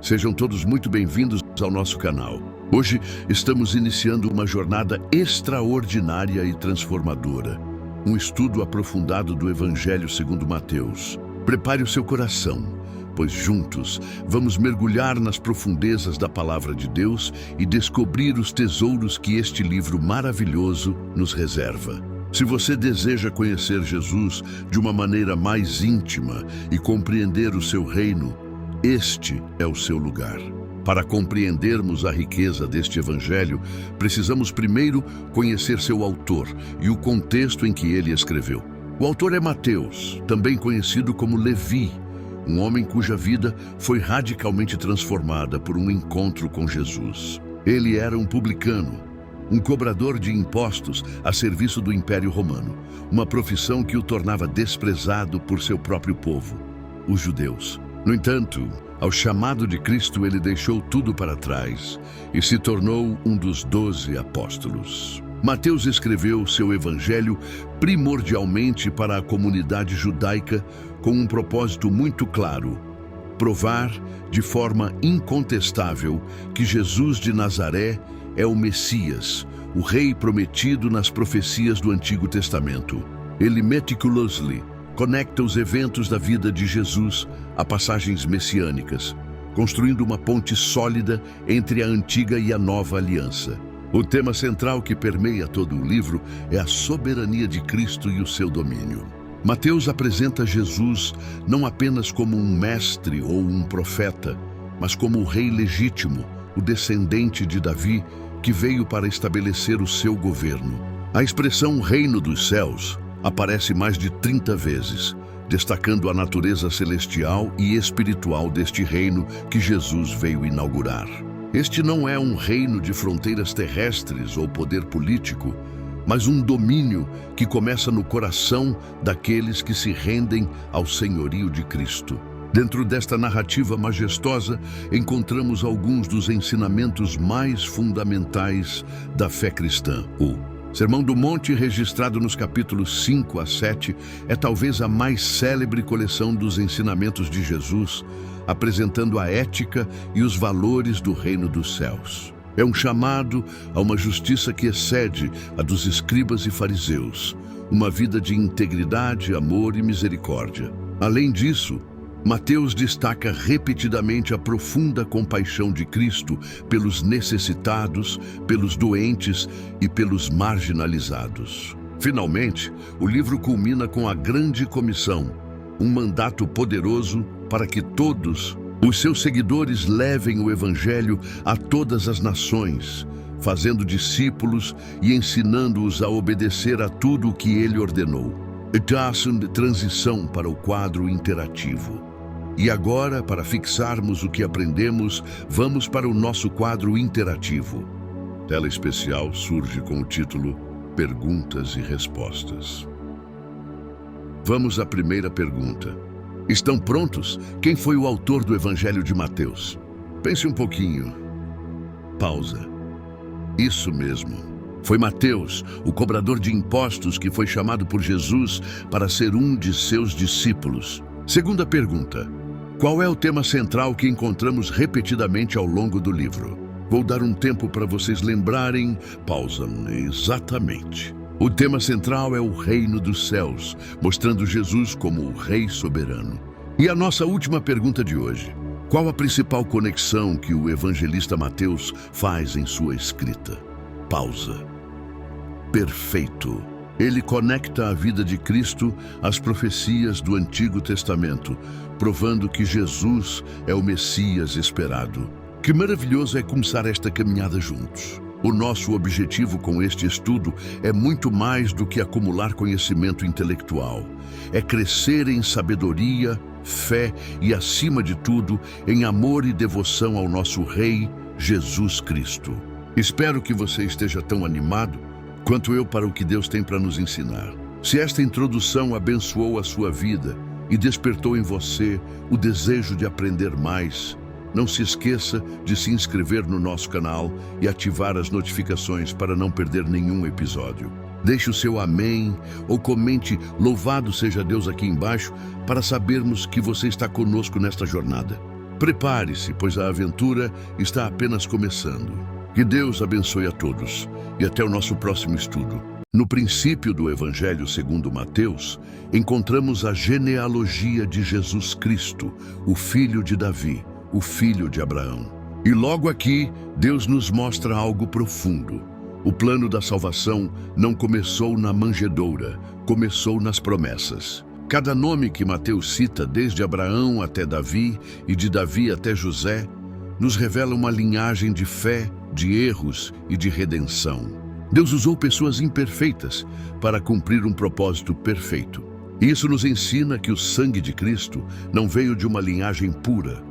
Sejam todos muito bem-vindos ao nosso canal. Hoje estamos iniciando uma jornada extraordinária e transformadora. Um estudo aprofundado do Evangelho segundo Mateus. Prepare o seu coração, pois juntos vamos mergulhar nas profundezas da Palavra de Deus e descobrir os tesouros que este livro maravilhoso nos reserva. Se você deseja conhecer Jesus de uma maneira mais íntima e compreender o seu reino, este é o seu lugar. Para compreendermos a riqueza deste Evangelho, precisamos primeiro conhecer seu autor e o contexto em que ele escreveu. O autor é Mateus, também conhecido como Levi, um homem cuja vida foi radicalmente transformada por um encontro com Jesus. Ele era um publicano, um cobrador de impostos a serviço do Império Romano, uma profissão que o tornava desprezado por seu próprio povo, os judeus. No entanto, ao chamado de Cristo, ele deixou tudo para trás e se tornou um dos 12 apóstolos. Mateus escreveu seu evangelho primordialmente para a comunidade judaica com um propósito muito claro: provar de forma incontestável que Jesus de Nazaré é o Messias, o rei prometido nas profecias do Antigo Testamento. Ele meticulously conecta os eventos da vida de Jesus a passagens messiânicas, construindo uma ponte sólida entre a antiga e a nova aliança. O tema central que permeia todo o livro é a soberania de Cristo e o seu domínio. Mateus apresenta Jesus não apenas como um mestre ou um profeta, mas como o rei legítimo, o descendente de Davi, que veio para estabelecer o seu governo. A expressão reino dos céus aparece mais de 30 vezes, destacando a natureza celestial e espiritual deste reino que Jesus veio inaugurar. Este não é um reino de fronteiras terrestres ou poder político, mas um domínio que começa no coração daqueles que se rendem ao senhorio de Cristo. Dentro desta narrativa majestosa, encontramos alguns dos ensinamentos mais fundamentais da fé cristã. O Sermão do Monte, registrado nos capítulos 5 a 7, é talvez a mais célebre coleção dos ensinamentos de Jesus, apresentando a ética e os valores do reino dos céus. É um chamado a uma justiça que excede a dos escribas e fariseus, uma vida de integridade, amor e misericórdia. Além disso, Mateus destaca repetidamente a profunda compaixão de Cristo pelos necessitados, pelos doentes e pelos marginalizados. Finalmente, o livro culmina com a grande comissão, um mandato poderoso para que todos os seus seguidores levem o Evangelho a todas as nações, fazendo discípulos e ensinando-os a obedecer a tudo o que ele ordenou. Etação de transição para o quadro interativo. E agora, para fixarmos o que aprendemos, vamos para o nosso quadro interativo. Tela especial surge com o título Perguntas e Respostas. Vamos à primeira pergunta. Estão prontos? Quem foi o autor do Evangelho de Mateus? Pense um pouquinho. Pausa. Isso mesmo. Foi Mateus, o cobrador de impostos, que foi chamado por Jesus para ser um de seus discípulos. Segunda pergunta. Qual é o tema central que encontramos repetidamente ao longo do livro? Vou dar um tempo para vocês lembrarem. Pausa. Exatamente. O tema central é o reino dos céus, mostrando Jesus como o rei soberano. E a nossa última pergunta de hoje. Qual a principal conexão que o evangelista Mateus faz em sua escrita? Pausa. Perfeito. Ele conecta a vida de Cristo às profecias do Antigo Testamento, provando que Jesus é o Messias esperado. Que maravilhoso é começar esta caminhada juntos. O nosso objetivo com este estudo é muito mais do que acumular conhecimento intelectual. É crescer em sabedoria, fé e, acima de tudo, em amor e devoção ao nosso Rei, Jesus Cristo. Espero que você esteja tão animado quanto eu para o que Deus tem para nos ensinar. Se esta introdução abençoou a sua vida e despertou em você o desejo de aprender mais, não se esqueça de se inscrever no nosso canal e ativar as notificações para não perder nenhum episódio. Deixe o seu amém ou comente "Louvado seja Deus" aqui embaixo para sabermos que você está conosco nesta jornada. Prepare-se, pois a aventura está apenas começando. Que Deus abençoe a todos e até o nosso próximo estudo. No princípio do Evangelho segundo Mateus, encontramos a genealogia de Jesus Cristo, o filho de Davi, o filho de Abraão. E logo aqui, Deus nos mostra algo profundo. O plano da salvação não começou na manjedoura, começou nas promessas. Cada nome que Mateus cita, desde Abraão até Davi e de Davi até José, nos revela uma linhagem de fé, de erros e de redenção. Deus usou pessoas imperfeitas para cumprir um propósito perfeito. Isso nos ensina que o sangue de Cristo não veio de uma linhagem pura,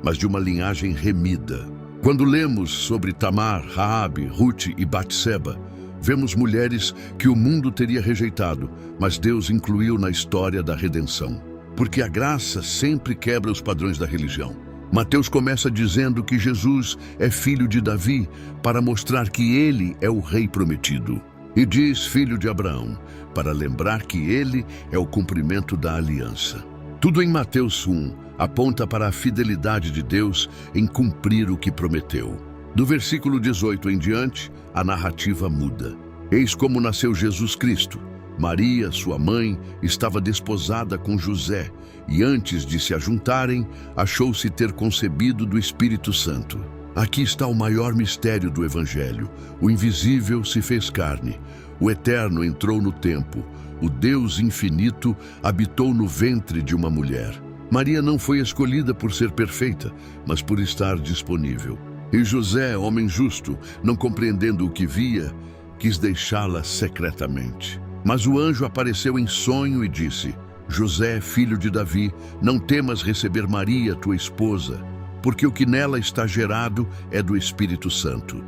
mas de uma linhagem remida. Quando lemos sobre Tamar, Raabe, Ruth e Batseba, vemos mulheres que o mundo teria rejeitado, mas Deus incluiu na história da redenção. Porque a graça sempre quebra os padrões da religião. Mateus começa dizendo que Jesus é filho de Davi para mostrar que ele é o rei prometido. E diz filho de Abraão, para lembrar que ele é o cumprimento da aliança. Tudo em Mateus 1 aponta para a fidelidade de Deus em cumprir o que prometeu. Do versículo 18 em diante, a narrativa muda. Eis como nasceu Jesus Cristo. Maria, sua mãe, estava desposada com José, e antes de se ajuntarem, achou-se ter concebido do Espírito Santo. Aqui está o maior mistério do Evangelho. O invisível se fez carne. O eterno entrou no tempo. O Deus infinito habitou no ventre de uma mulher. Maria não foi escolhida por ser perfeita, mas por estar disponível. E José, homem justo, não compreendendo o que via, quis deixá-la secretamente. Mas o anjo apareceu em sonho e disse: José, filho de Davi, não temas receber Maria, tua esposa, porque o que nela está gerado é do Espírito Santo.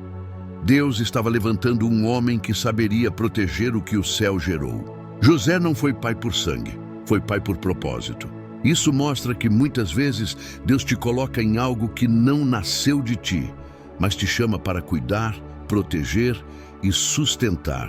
Deus estava levantando um homem que saberia proteger o que o céu gerou. José não foi pai por sangue, foi pai por propósito. Isso mostra que muitas vezes Deus te coloca em algo que não nasceu de ti, mas te chama para cuidar, proteger e sustentar,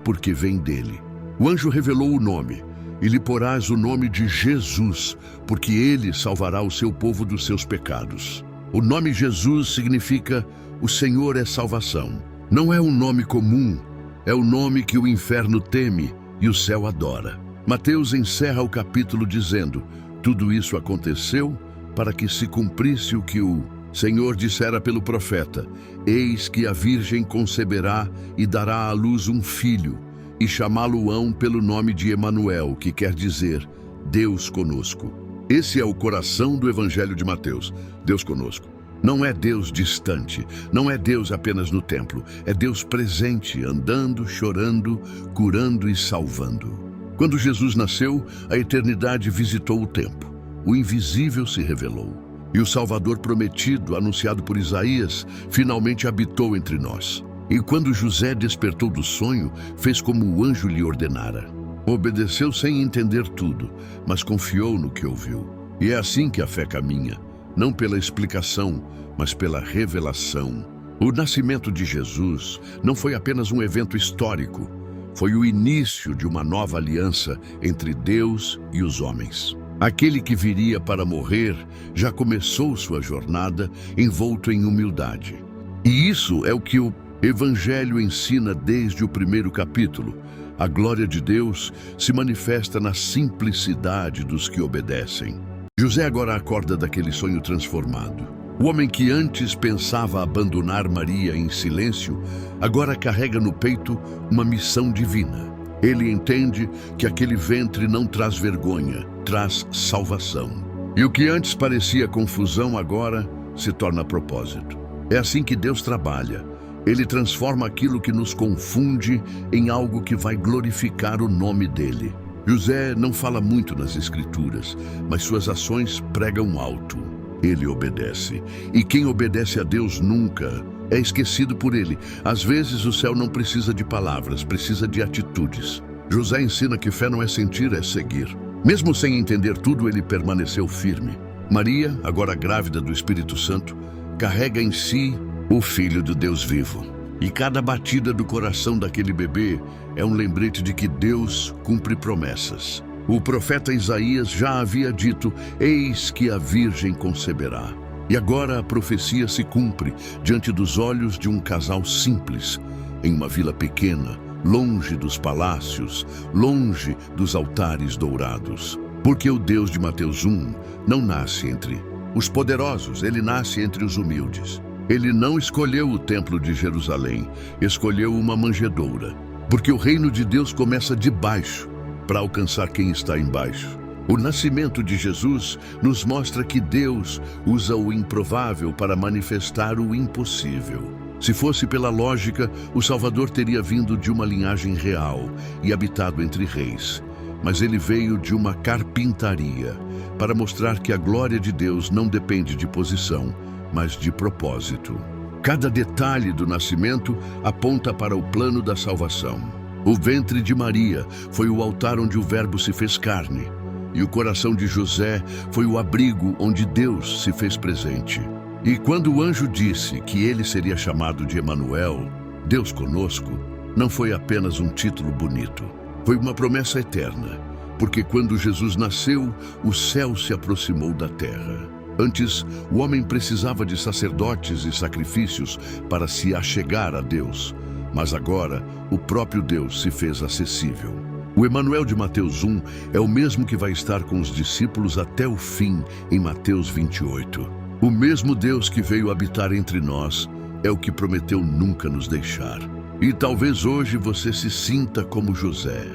porque vem dele. O anjo revelou o nome, e lhe porás o nome de Jesus, porque ele salvará o seu povo dos seus pecados. O nome Jesus significa o Senhor é salvação. Não é um nome comum, é o nome que o inferno teme e o céu adora. Mateus encerra o capítulo dizendo: tudo isso aconteceu para que se cumprisse o que o Senhor dissera pelo profeta: eis que a virgem conceberá e dará à luz um filho, e chamá-lo-ão pelo nome de Emanuel, que quer dizer Deus conosco. Esse é o coração do Evangelho de Mateus, Deus conosco. Não é Deus distante, não é Deus apenas no templo, é Deus presente, andando, chorando, curando e salvando. Quando Jesus nasceu, a eternidade visitou o tempo. O invisível se revelou. E o Salvador prometido, anunciado por Isaías, finalmente habitou entre nós. E quando José despertou do sonho, fez como o anjo lhe ordenara. Obedeceu sem entender tudo, mas confiou no que ouviu. E é assim que a fé caminha, não pela explicação, mas pela revelação. O nascimento de Jesus não foi apenas um evento histórico, foi o início de uma nova aliança entre Deus e os homens. Aquele que viria para morrer já começou sua jornada envolto em humildade. E isso é o que o Evangelho ensina desde o primeiro capítulo. A glória de Deus se manifesta na simplicidade dos que obedecem. José agora acorda daquele sonho transformado. O homem que antes pensava abandonar Maria em silêncio, agora carrega no peito uma missão divina. Ele entende que aquele ventre não traz vergonha, traz salvação. E o que antes parecia confusão agora se torna propósito. É assim que Deus trabalha. Ele transforma aquilo que nos confunde em algo que vai glorificar o nome dele. José não fala muito nas Escrituras, mas suas ações pregam alto. Ele obedece. E quem obedece a Deus nunca é esquecido por ele. Às vezes o céu não precisa de palavras, precisa de atitudes. José ensina que fé não é sentir, é seguir. Mesmo sem entender tudo, ele permaneceu firme. Maria, agora grávida do Espírito Santo, carrega em si o Filho do Deus vivo. E cada batida do coração daquele bebê é um lembrete de que Deus cumpre promessas. O profeta Isaías já havia dito: eis que a virgem conceberá. E agora a profecia se cumpre diante dos olhos de um casal simples, em uma vila pequena, longe dos palácios, longe dos altares dourados. Porque o Deus de Mateus 1 não nasce entre os poderosos, ele nasce entre os humildes. Ele não escolheu o templo de Jerusalém, escolheu uma manjedoura. Porque o reino de Deus começa de baixo para alcançar quem está embaixo. O nascimento de Jesus nos mostra que Deus usa o improvável para manifestar o impossível. Se fosse pela lógica, o Salvador teria vindo de uma linhagem real e habitado entre reis. Mas ele veio de uma carpintaria para mostrar que a glória de Deus não depende de posição, mas de propósito. Cada detalhe do nascimento aponta para o plano da salvação. O ventre de Maria foi o altar onde o Verbo se fez carne. E o coração de José foi o abrigo onde Deus se fez presente. E quando o anjo disse que ele seria chamado de Emanuel, Deus conosco, não foi apenas um título bonito. Foi uma promessa eterna, porque quando Jesus nasceu, o céu se aproximou da terra. Antes, o homem precisava de sacerdotes e sacrifícios para se achegar a Deus. Mas agora, o próprio Deus se fez acessível. O Emanuel de Mateus 1 é o mesmo que vai estar com os discípulos até o fim em Mateus 28. O mesmo Deus que veio habitar entre nós é o que prometeu nunca nos deixar. E talvez hoje você se sinta como José,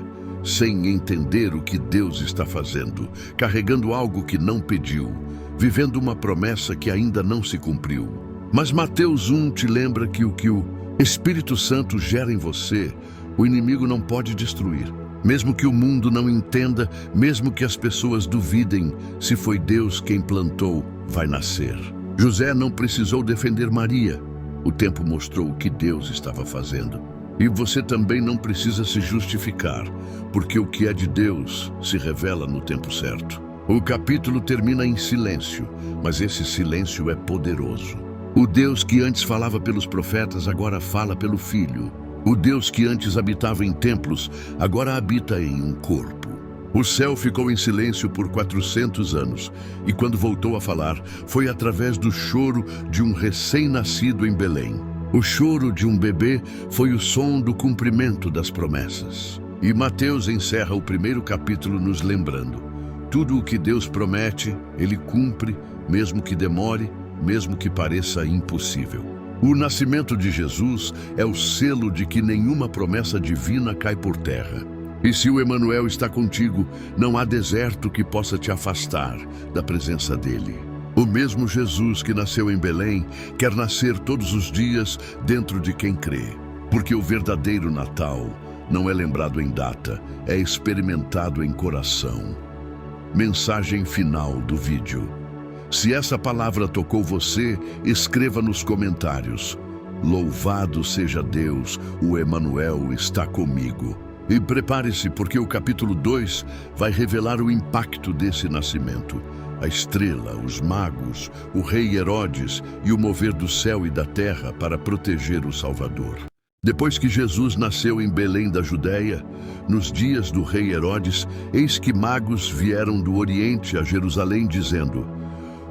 sem entender o que Deus está fazendo, carregando algo que não pediu, vivendo uma promessa que ainda não se cumpriu. Mas Mateus 1 te lembra que o Espírito Santo gera em você, o inimigo não pode destruir. Mesmo que o mundo não entenda, mesmo que as pessoas duvidem, se foi Deus quem plantou, vai nascer. José não precisou defender Maria. O tempo mostrou o que Deus estava fazendo. E você também não precisa se justificar, porque o que é de Deus se revela no tempo certo. O capítulo termina em silêncio, mas esse silêncio é poderoso. O Deus que antes falava pelos profetas agora fala pelo Filho. O Deus que antes habitava em templos, agora habita em um corpo. O céu ficou em silêncio por 400 anos, e quando voltou a falar, foi através do choro de um recém-nascido em Belém. O choro de um bebê foi o som do cumprimento das promessas. E Mateus encerra o primeiro capítulo nos lembrando: tudo o que Deus promete, Ele cumpre, mesmo que demore, mesmo que pareça impossível. O nascimento de Jesus é o selo de que nenhuma promessa divina cai por terra. E se o Emanuel está contigo, não há deserto que possa te afastar da presença dele. O mesmo Jesus que nasceu em Belém quer nascer todos os dias dentro de quem crê. Porque o verdadeiro Natal não é lembrado em data, é experimentado em coração. Mensagem final do vídeo. Se essa palavra tocou você, escreva nos comentários: louvado seja Deus, o Emanuel está comigo. E prepare-se, porque o capítulo 2 vai revelar o impacto desse nascimento. A estrela, os magos, o rei Herodes e o mover do céu e da terra para proteger o Salvador. Depois que Jesus nasceu em Belém da Judéia, nos dias do rei Herodes, eis que magos vieram do Oriente a Jerusalém dizendo: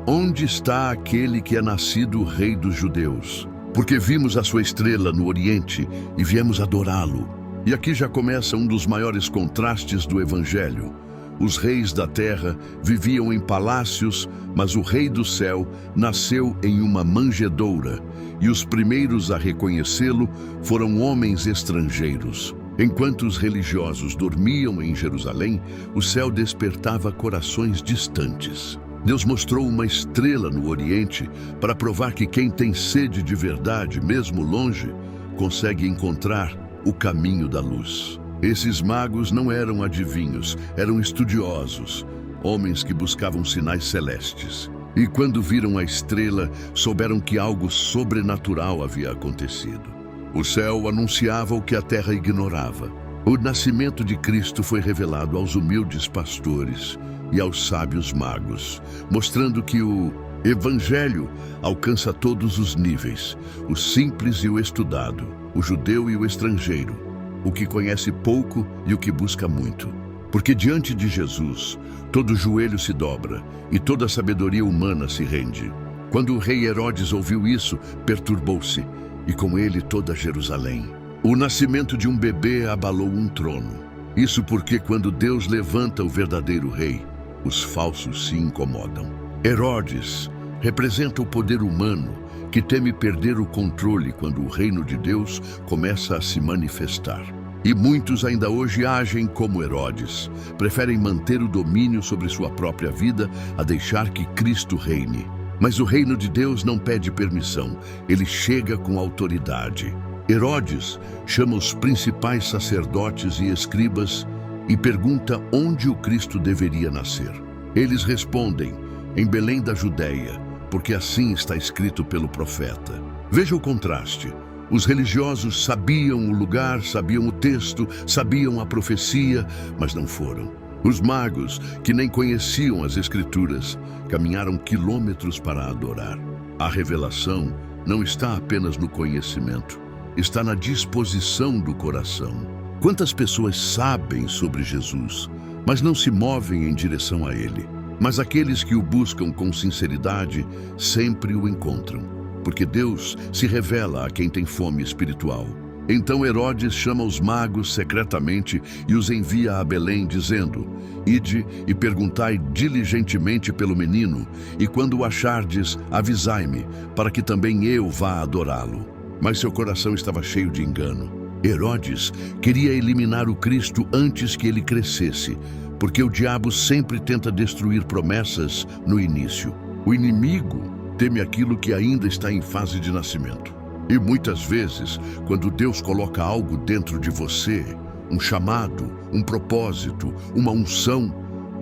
onde está aquele que é nascido rei dos judeus? Porque vimos a sua estrela no Oriente e viemos adorá-lo. E aqui já começa um dos maiores contrastes do Evangelho. Os reis da terra viviam em palácios, mas o rei do céu nasceu em uma manjedoura, e os primeiros a reconhecê-lo foram homens estrangeiros. Enquanto os religiosos dormiam em Jerusalém, o céu despertava corações distantes. Deus mostrou uma estrela no Oriente para provar que quem tem sede de verdade, mesmo longe, consegue encontrar o caminho da luz. Esses magos não eram adivinhos, eram estudiosos, homens que buscavam sinais celestes. E quando viram a estrela, souberam que algo sobrenatural havia acontecido. O céu anunciava o que a terra ignorava. O nascimento de Cristo foi revelado aos humildes pastores e aos sábios magos, mostrando que o Evangelho alcança todos os níveis, o simples e o estudado, o judeu e o estrangeiro, o que conhece pouco e o que busca muito. Porque diante de Jesus, todo joelho se dobra e toda sabedoria humana se rende. Quando o rei Herodes ouviu isso, perturbou-se, e com ele toda Jerusalém. O nascimento de um bebê abalou um trono. Isso porque quando Deus levanta o verdadeiro rei, os falsos se incomodam. Herodes representa o poder humano que teme perder o controle quando o reino de Deus começa a se manifestar. E muitos ainda hoje agem como Herodes, preferem manter o domínio sobre sua própria vida a deixar que Cristo reine. Mas o reino de Deus não pede permissão, ele chega com autoridade. Herodes chama os principais sacerdotes e escribas e pergunta onde o Cristo deveria nascer. Eles respondem, em Belém da Judéia, porque assim está escrito pelo profeta. Veja o contraste. Os religiosos sabiam o lugar, sabiam o texto, sabiam a profecia, mas não foram. Os magos, que nem conheciam as Escrituras, caminharam quilômetros para adorar. A revelação não está apenas no conhecimento, está na disposição do coração. Quantas pessoas sabem sobre Jesus, mas não se movem em direção a Ele? Mas aqueles que o buscam com sinceridade sempre o encontram, porque Deus se revela a quem tem fome espiritual. Então Herodes chama os magos secretamente e os envia a Belém, dizendo: Ide e perguntai diligentemente pelo menino, e quando o achardes, avisai-me, para que também eu vá adorá-lo. Mas seu coração estava cheio de engano. Herodes queria eliminar o Cristo antes que ele crescesse, porque o diabo sempre tenta destruir promessas no início. O inimigo teme aquilo que ainda está em fase de nascimento. E muitas vezes, quando Deus coloca algo dentro de você, um chamado, um propósito, uma unção,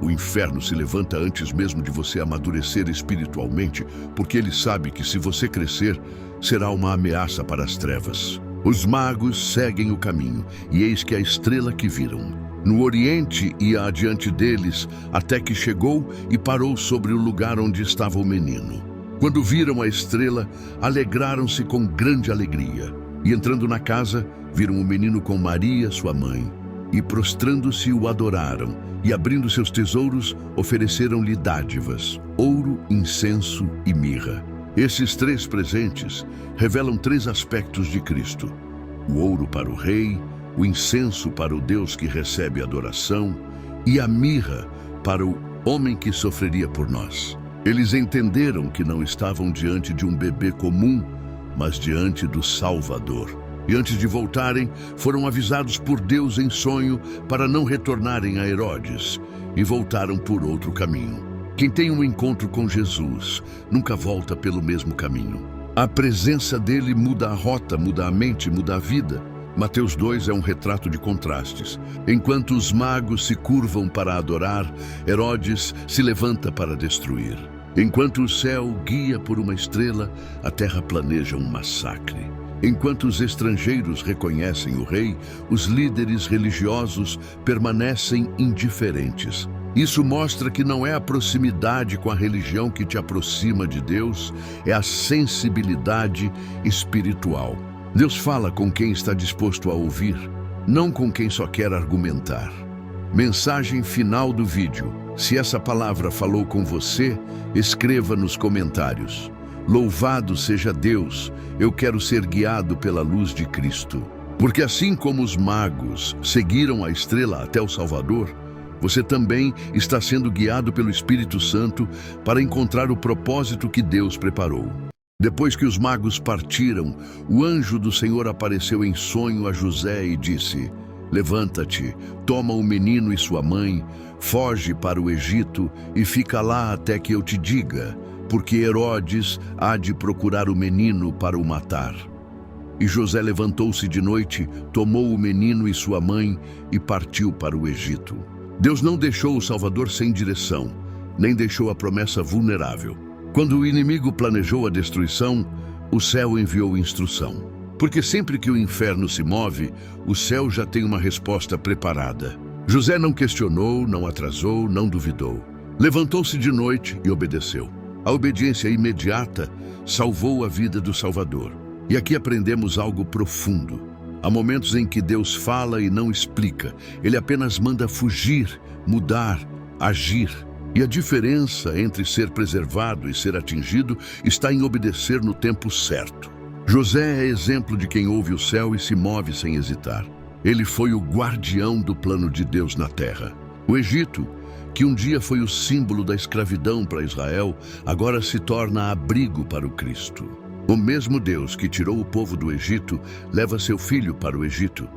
o inferno se levanta antes mesmo de você amadurecer espiritualmente, porque ele sabe que se você crescer, será uma ameaça para as trevas. Os magos seguem o caminho, e eis que a estrela que viram no oriente ia adiante deles, até que chegou e parou sobre o lugar onde estava o menino. Quando viram a estrela, alegraram-se com grande alegria. E entrando na casa, viram o menino com Maria, sua mãe. E prostrando-se o adoraram, e abrindo seus tesouros, ofereceram-lhe dádivas, ouro, incenso e mirra. Esses três presentes revelam três aspectos de Cristo: o ouro para o rei, o incenso para o Deus que recebe adoração e a mirra para o homem que sofreria por nós. Eles entenderam que não estavam diante de um bebê comum, mas diante do Salvador. E antes de voltarem, foram avisados por Deus em sonho para não retornarem a Herodes, e voltaram por outro caminho. Quem tem um encontro com Jesus nunca volta pelo mesmo caminho. A presença dele muda a rota, muda a mente, muda a vida. Mateus 2 é um retrato de contrastes. Enquanto os magos se curvam para adorar, Herodes se levanta para destruir. Enquanto o céu guia por uma estrela, a terra planeja um massacre. Enquanto os estrangeiros reconhecem o rei, os líderes religiosos permanecem indiferentes. Isso mostra que não é a proximidade com a religião que te aproxima de Deus, é a sensibilidade espiritual. Deus fala com quem está disposto a ouvir, não com quem só quer argumentar. Mensagem final do vídeo. Se essa palavra falou com você, escreva nos comentários. Louvado seja Deus, eu quero ser guiado pela luz de Cristo. Porque assim como os magos seguiram a estrela até o Salvador, você também está sendo guiado pelo Espírito Santo para encontrar o propósito que Deus preparou. Depois que os magos partiram, o anjo do Senhor apareceu em sonho a José e disse: Levanta-te, toma o menino e sua mãe, foge para o Egito e fica lá até que eu te diga, porque Herodes há de procurar o menino para o matar. E José levantou-se de noite, tomou o menino e sua mãe e partiu para o Egito. Deus não deixou o Salvador sem direção, nem deixou a promessa vulnerável. Quando o inimigo planejou a destruição, o céu enviou instrução. Porque sempre que o inferno se move, o céu já tem uma resposta preparada. José não questionou, não atrasou, não duvidou. Levantou-se de noite e obedeceu. A obediência imediata salvou a vida do Salvador. E aqui aprendemos algo profundo. Há momentos em que Deus fala e não explica. Ele apenas manda fugir, mudar, agir. E a diferença entre ser preservado e ser atingido está em obedecer no tempo certo. José é exemplo de quem ouve o céu e se move sem hesitar. Ele foi o guardião do plano de Deus na terra. O Egito, que um dia foi o símbolo da escravidão para Israel, agora se torna abrigo para o Cristo. O mesmo Deus que tirou o povo do Egito leva seu filho para o Egito,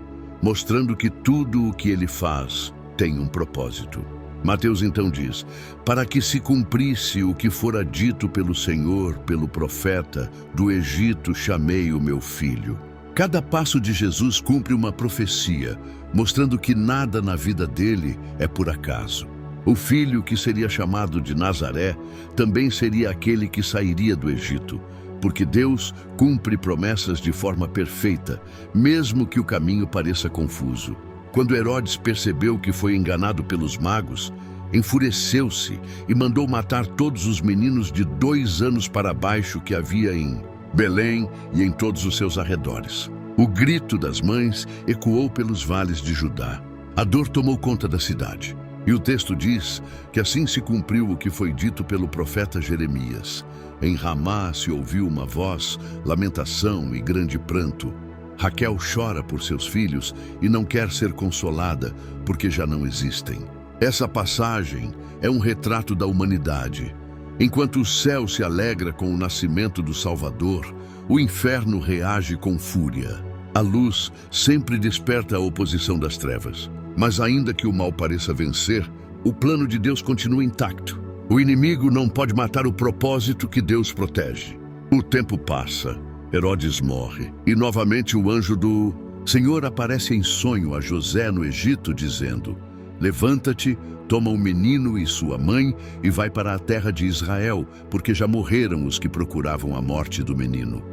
mostrando que tudo o que ele faz tem um propósito. Mateus então diz: para que se cumprisse o que fora dito pelo Senhor, pelo profeta, do Egito chamei o meu filho. Cada passo de Jesus cumpre uma profecia, mostrando que nada na vida dele é por acaso. O filho que seria chamado de Nazaré também seria aquele que sairia do Egito, porque Deus cumpre promessas de forma perfeita, mesmo que o caminho pareça confuso. Quando Herodes percebeu que foi enganado pelos magos, enfureceu-se e mandou matar todos os meninos de 2 anos para baixo que havia em Belém e em todos os seus arredores. O grito das mães ecoou pelos vales de Judá. A dor tomou conta da cidade. E o texto diz que assim se cumpriu o que foi dito pelo profeta Jeremias. Em Ramá se ouviu uma voz, lamentação e grande pranto. Raquel chora por seus filhos e não quer ser consolada, porque já não existem. Essa passagem é um retrato da humanidade. Enquanto o céu se alegra com o nascimento do Salvador, o inferno reage com fúria. A luz sempre desperta a oposição das trevas. Mas ainda que o mal pareça vencer, o plano de Deus continua intacto. O inimigo não pode matar o propósito que Deus protege. O tempo passa. Herodes morre, e novamente o anjo do Senhor aparece em sonho a José no Egito, dizendo: levanta-te, toma o menino e sua mãe e vai para a terra de Israel, porque já morreram os que procuravam a morte do menino.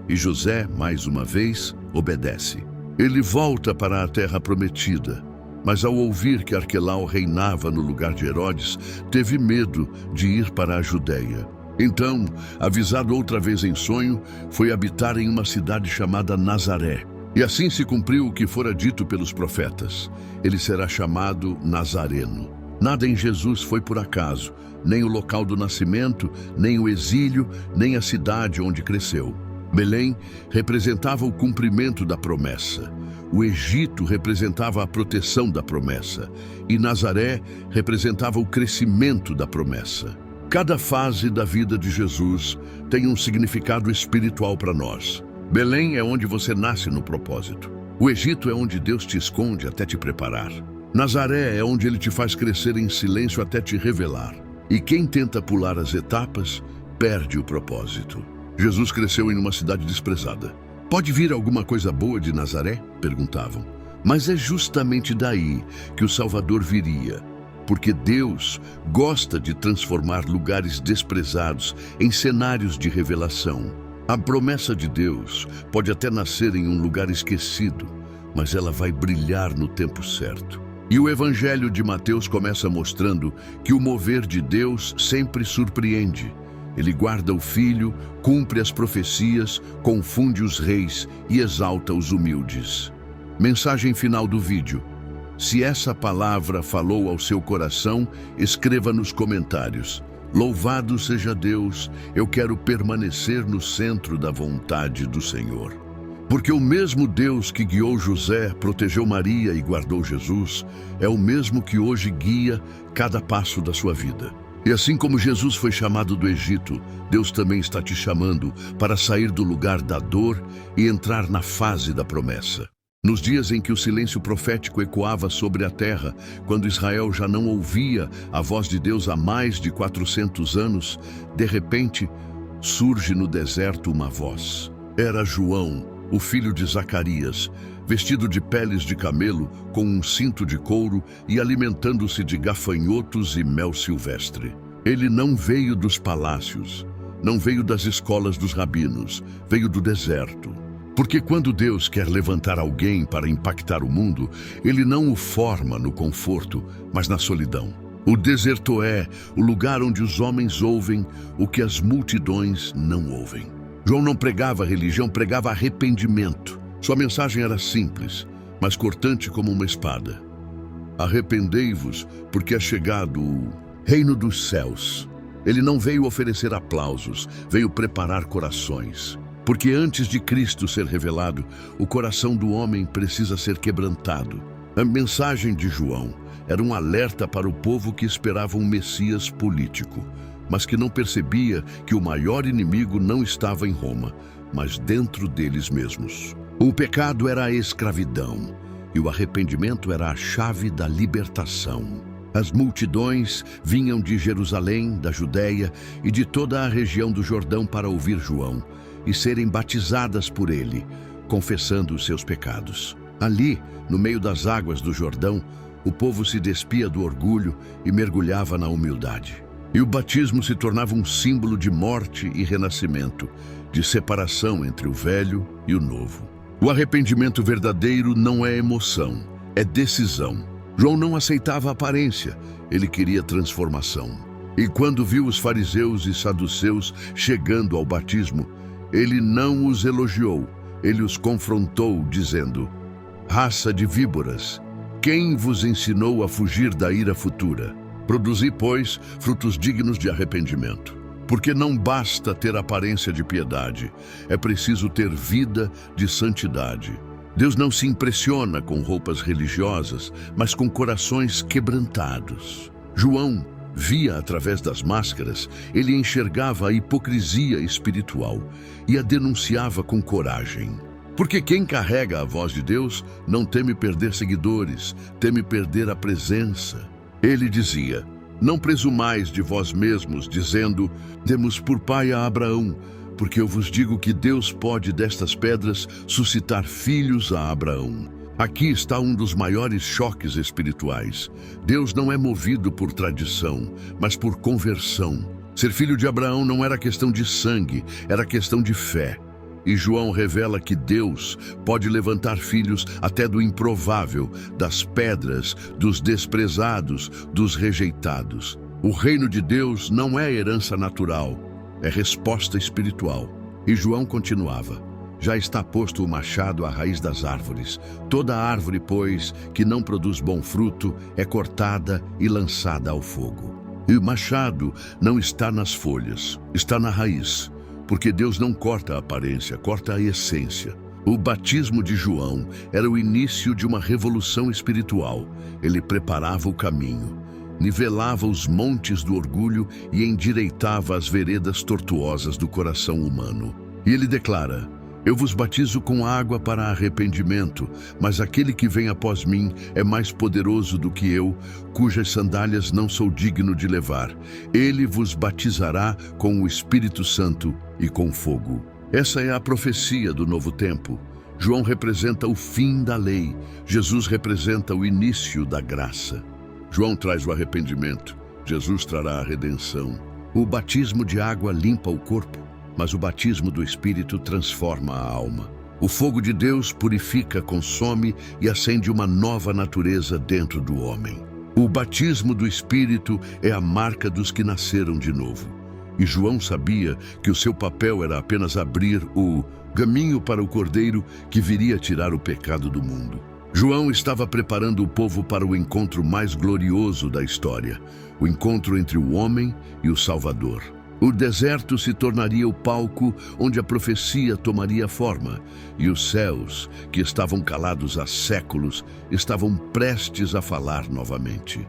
E José, mais uma vez, obedece. Ele volta para a terra prometida, mas ao ouvir que Arquelau reinava no lugar de Herodes, teve medo de ir para a Judeia. Então, avisado outra vez em sonho, foi habitar em uma cidade chamada Nazaré. E assim se cumpriu o que fora dito pelos profetas. Ele será chamado Nazareno. Nada em Jesus foi por acaso, nem o local do nascimento, nem o exílio, nem a cidade onde cresceu. Belém representava o cumprimento da promessa. O Egito representava a proteção da promessa. E Nazaré representava o crescimento da promessa. Cada fase da vida de Jesus tem um significado espiritual para nós. Belém é onde você nasce no propósito. O Egito é onde Deus te esconde até te preparar. Nazaré é onde Ele te faz crescer em silêncio até te revelar. E quem tenta pular as etapas, perde o propósito. Jesus cresceu em uma cidade desprezada. Pode vir alguma coisa boa de Nazaré? Perguntavam. Mas é justamente daí que o Salvador viria. Porque Deus gosta de transformar lugares desprezados em cenários de revelação. A promessa de Deus pode até nascer em um lugar esquecido, mas ela vai brilhar no tempo certo. E o Evangelho de Mateus começa mostrando que o mover de Deus sempre surpreende. Ele guarda o filho, cumpre as profecias, confunde os reis e exalta os humildes. Mensagem final do vídeo. Se essa palavra falou ao seu coração, escreva nos comentários. Louvado seja Deus, eu quero permanecer no centro da vontade do Senhor. Porque o mesmo Deus que guiou José, protegeu Maria e guardou Jesus, é o mesmo que hoje guia cada passo da sua vida. E assim como Jesus foi chamado do Egito, Deus também está te chamando para sair do lugar da dor e entrar na fase da promessa. Nos dias em que o silêncio profético ecoava sobre a terra, quando Israel já não ouvia a voz de Deus há mais de 400 anos, de repente surge no deserto uma voz. Era João, o filho de Zacarias, vestido de peles de camelo, com um cinto de couro e alimentando-se de gafanhotos e mel silvestre. Ele não veio dos palácios, não veio das escolas dos rabinos, veio do deserto. Porque quando Deus quer levantar alguém para impactar o mundo, Ele não o forma no conforto, mas na solidão. O deserto é o lugar onde os homens ouvem o que as multidões não ouvem. João não pregava religião, pregava arrependimento. Sua mensagem era simples, mas cortante como uma espada. Arrependei-vos, porque é chegado Reino dos céus. Ele não veio oferecer aplausos, veio preparar corações. Porque antes de Cristo ser revelado, o coração do homem precisa ser quebrantado. A mensagem de João era um alerta para o povo que esperava um Messias político, mas que não percebia que o maior inimigo não estava em Roma, mas dentro deles mesmos. O pecado era a escravidão e o arrependimento era a chave da libertação. As multidões vinham de Jerusalém, da Judéia e de toda a região do Jordão para ouvir João e serem batizadas por ele, confessando os seus pecados. Ali, no meio das águas do Jordão, o povo se despia do orgulho e mergulhava na humildade. E o batismo se tornava um símbolo de morte e renascimento, de separação entre o velho e o novo. O arrependimento verdadeiro não é emoção, é decisão. João não aceitava a aparência, ele queria transformação. E quando viu os fariseus e saduceus chegando ao batismo, ele não os elogiou, ele os confrontou, dizendo: raça de víboras, quem vos ensinou a fugir da ira futura? Produzi, pois, frutos dignos de arrependimento. Porque não basta ter aparência de piedade, é preciso ter vida de santidade. Deus não se impressiona com roupas religiosas, mas com corações quebrantados. João via através das máscaras, ele enxergava a hipocrisia espiritual e a denunciava com coragem. Porque quem carrega a voz de Deus não teme perder seguidores, teme perder a presença. Ele dizia: não presumais de vós mesmos, dizendo: demos por pai a Abraão, porque eu vos digo que Deus pode destas pedras suscitar filhos a Abraão. Aqui está um dos maiores choques espirituais. Deus não é movido por tradição, mas por conversão. Ser filho de Abraão não era questão de sangue, era questão de fé. E João revela que Deus pode levantar filhos até do improvável, das pedras, dos desprezados, dos rejeitados. O reino de Deus não é herança natural, é resposta espiritual. E João continuava: já está posto o machado à raiz das árvores. Toda árvore, pois, que não produz bom fruto, é cortada e lançada ao fogo. E o machado não está nas folhas, está na raiz. Porque Deus não corta a aparência, corta a essência. O batismo de João era o início de uma revolução espiritual. Ele preparava o caminho, nivelava os montes do orgulho e endireitava as veredas tortuosas do coração humano. E ele declara: eu vos batizo com água para arrependimento, mas aquele que vem após mim é mais poderoso do que eu, cujas sandálias não sou digno de levar. Ele vos batizará com o Espírito Santo e com fogo. Essa é a profecia do novo tempo. João representa o fim da lei, Jesus representa o início da graça. João traz o arrependimento, Jesus trará a redenção. O batismo de água limpa o corpo, mas o batismo do Espírito transforma a alma. O fogo de Deus purifica, consome e acende uma nova natureza dentro do homem. O batismo do Espírito é a marca dos que nasceram de novo. E João sabia que o seu papel era apenas abrir o caminho para o Cordeiro que viria tirar o pecado do mundo. João estava preparando o povo para o encontro mais glorioso da história, o encontro entre o homem e o Salvador. O deserto se tornaria o palco onde a profecia tomaria forma, e os céus, que estavam calados há séculos, estavam prestes a falar novamente.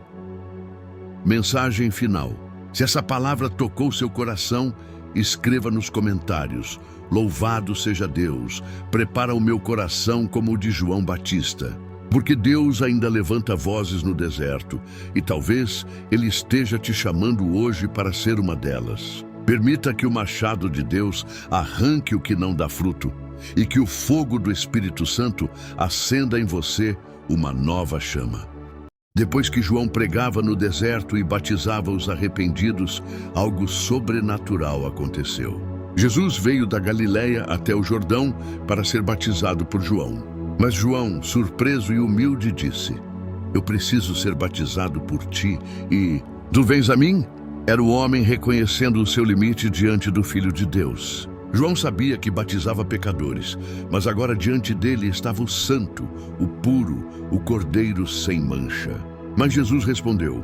Mensagem final. Se essa palavra tocou seu coração, escreva nos comentários: louvado seja Deus, prepara o meu coração como o de João Batista. Porque Deus ainda levanta vozes no deserto, e talvez Ele esteja te chamando hoje para ser uma delas. Permita que o machado de Deus arranque o que não dá fruto, e que o fogo do Espírito Santo acenda em você uma nova chama. Depois que João pregava no deserto e batizava os arrependidos, algo sobrenatural aconteceu. Jesus veio da Galileia até o Jordão para ser batizado por João. Mas João, surpreso e humilde, disse: eu preciso ser batizado por ti e tu vens a mim? Era o homem reconhecendo o seu limite diante do Filho de Deus. João sabia que batizava pecadores, mas agora diante dele estava o santo, o puro, o cordeiro sem mancha. Mas Jesus respondeu: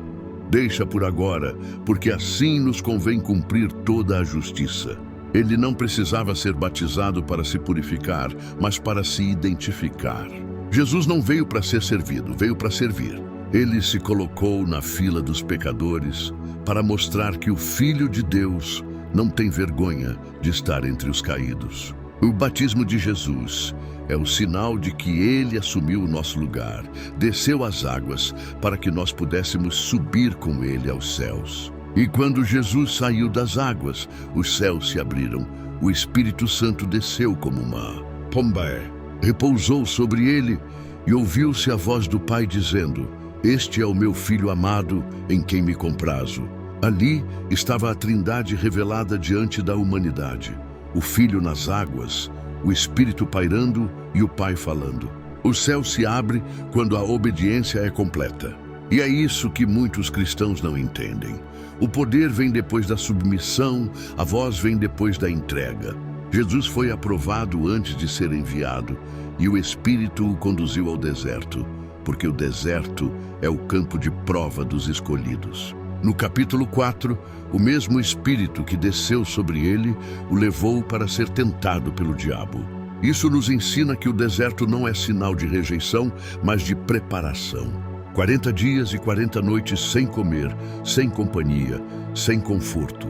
Deixa por agora, porque assim nos convém cumprir toda a justiça. Ele não precisava ser batizado para se purificar, mas para se identificar. Jesus não veio para ser servido, veio para servir. Ele se colocou na fila dos pecadores para mostrar que o Filho de Deus não tem vergonha de estar entre os caídos. O batismo de Jesus é o sinal de que ele assumiu o nosso lugar, desceu às águas para que nós pudéssemos subir com ele aos céus. E quando Jesus saiu das águas, os céus se abriram, o Espírito Santo desceu como uma pomba, repousou sobre ele e ouviu-se a voz do Pai dizendo: "Este é o meu Filho amado, em quem me comprazo." Ali estava a Trindade revelada diante da humanidade. O Filho nas águas, o Espírito pairando e o Pai falando. O céu se abre quando a obediência é completa. E é isso que muitos cristãos não entendem. O poder vem depois da submissão, a voz vem depois da entrega. Jesus foi aprovado antes de ser enviado, e o Espírito o conduziu ao deserto, porque o deserto é o campo de prova dos escolhidos. No capítulo 4, o mesmo Espírito que desceu sobre ele o levou para ser tentado pelo diabo. Isso nos ensina que o deserto não é sinal de rejeição, mas de preparação. 40 dias e 40 noites sem comer, sem companhia, sem conforto.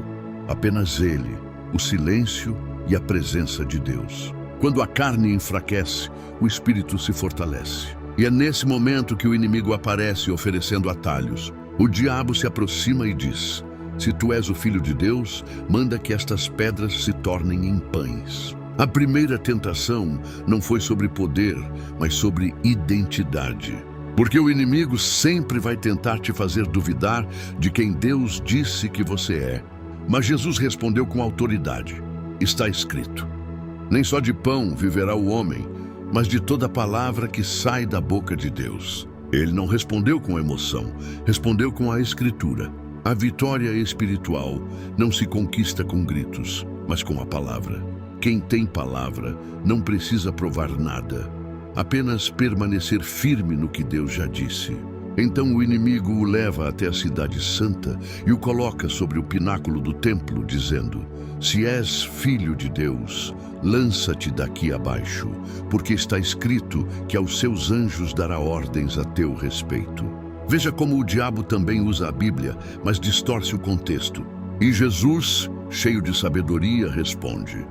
Apenas ele, o silêncio e a presença de Deus. Quando a carne enfraquece, o Espírito se fortalece. E é nesse momento que o inimigo aparece oferecendo atalhos. O diabo se aproxima e diz: "Se tu és o Filho de Deus, manda que estas pedras se tornem em pães." A primeira tentação não foi sobre poder, mas sobre identidade. Porque o inimigo sempre vai tentar te fazer duvidar de quem Deus disse que você é. Mas Jesus respondeu com autoridade: "Está escrito: nem só de pão viverá o homem, mas de toda palavra que sai da boca de Deus." Ele não respondeu com emoção, respondeu com a Escritura. A vitória espiritual não se conquista com gritos, mas com a palavra. Quem tem palavra não precisa provar nada, apenas permanecer firme no que Deus já disse. Então o inimigo o leva até a cidade santa e o coloca sobre o pináculo do templo, dizendo: "Se és filho de Deus, lança-te daqui abaixo, porque está escrito que aos seus anjos dará ordens a teu respeito." Veja como o diabo também usa a Bíblia, mas distorce o contexto. E Jesus, cheio de sabedoria, responde: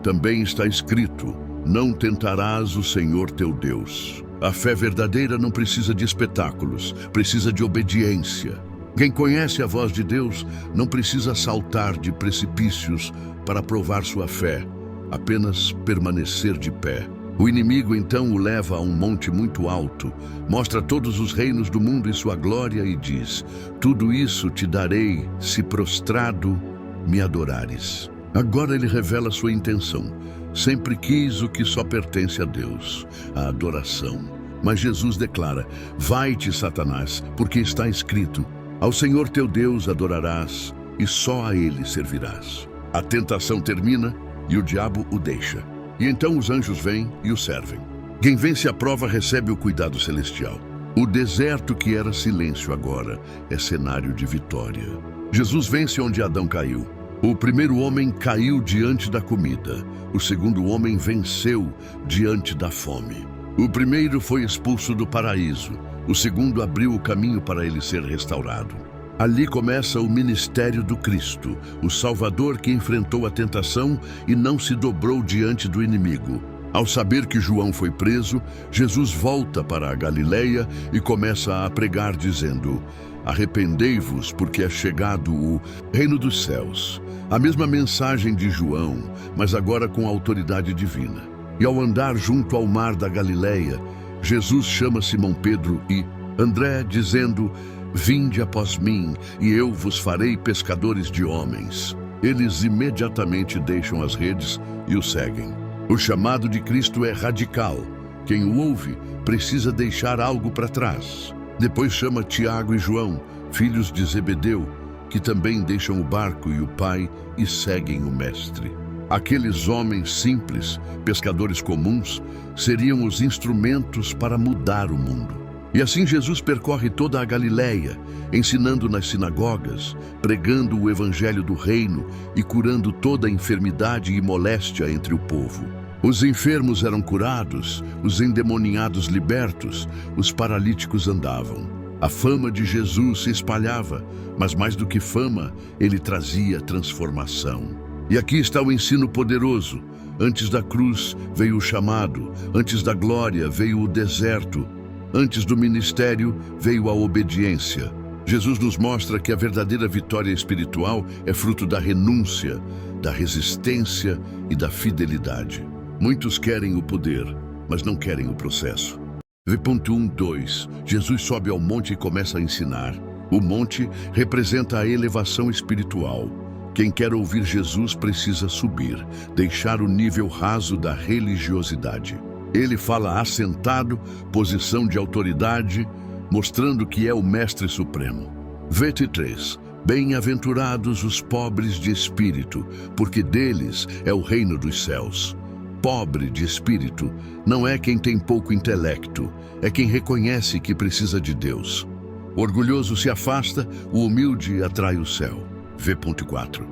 "Também está escrito: não tentarás o Senhor teu Deus." A fé verdadeira não precisa de espetáculos, precisa de obediência. Quem conhece a voz de Deus não precisa saltar de precipícios para provar sua fé, apenas permanecer de pé. O inimigo então o leva a um monte muito alto, mostra todos os reinos do mundo e sua glória e diz: "Tudo isso te darei se prostrado me adorares." Agora ele revela sua intenção. Sempre quis o que só pertence a Deus, a adoração. Mas Jesus declara: "Vai-te, Satanás, porque está escrito: ao Senhor teu Deus adorarás e só a ele servirás." A tentação termina e o diabo o deixa. E então os anjos vêm e o servem. Quem vence a prova recebe o cuidado celestial. O deserto que era silêncio agora é cenário de vitória. Jesus vence onde Adão caiu. O primeiro homem caiu diante da comida. O segundo homem venceu diante da fome. O primeiro foi expulso do paraíso. O segundo abriu o caminho para ele ser restaurado. Ali começa o ministério do Cristo, o Salvador que enfrentou a tentação e não se dobrou diante do inimigo. Ao saber que João foi preso, Jesus volta para a Galileia e começa a pregar dizendo: "Arrependei-vos, porque é chegado o reino dos céus." A mesma mensagem de João, mas agora com autoridade divina. E ao andar junto ao mar da Galileia, Jesus chama Simão Pedro e André, dizendo: "Vinde após mim, e eu vos farei pescadores de homens." Eles imediatamente deixam as redes e o seguem. O chamado de Cristo é radical. Quem o ouve precisa deixar algo para trás. Depois chama Tiago e João, filhos de Zebedeu, que também deixam o barco e o pai e seguem o mestre. Aqueles homens simples, pescadores comuns, seriam os instrumentos para mudar o mundo. E assim Jesus percorre toda a Galileia, ensinando nas sinagogas, pregando o evangelho do reino e curando toda enfermidade e moléstia entre o povo. Os enfermos eram curados, os endemoniados libertos, os paralíticos andavam. A fama de Jesus se espalhava, mas mais do que fama, ele trazia transformação. E aqui está o ensino poderoso. Antes da cruz veio o chamado, antes da glória veio o deserto, antes do ministério veio a obediência. Jesus nos mostra que a verdadeira vitória espiritual é fruto da renúncia, da resistência e da fidelidade. Muitos querem o poder, mas não querem o processo. V.1.2 Jesus sobe ao monte e começa a ensinar. O monte representa a elevação espiritual. Quem quer ouvir Jesus precisa subir, deixar o nível raso da religiosidade. Ele fala assentado, posição de autoridade, mostrando que é o Mestre Supremo. V.3 Bem-aventurados os pobres de espírito, porque deles é o reino dos céus. Pobre de espírito não é quem tem pouco intelecto, é quem reconhece que precisa de Deus. O orgulhoso se afasta, o humilde atrai o céu. V.4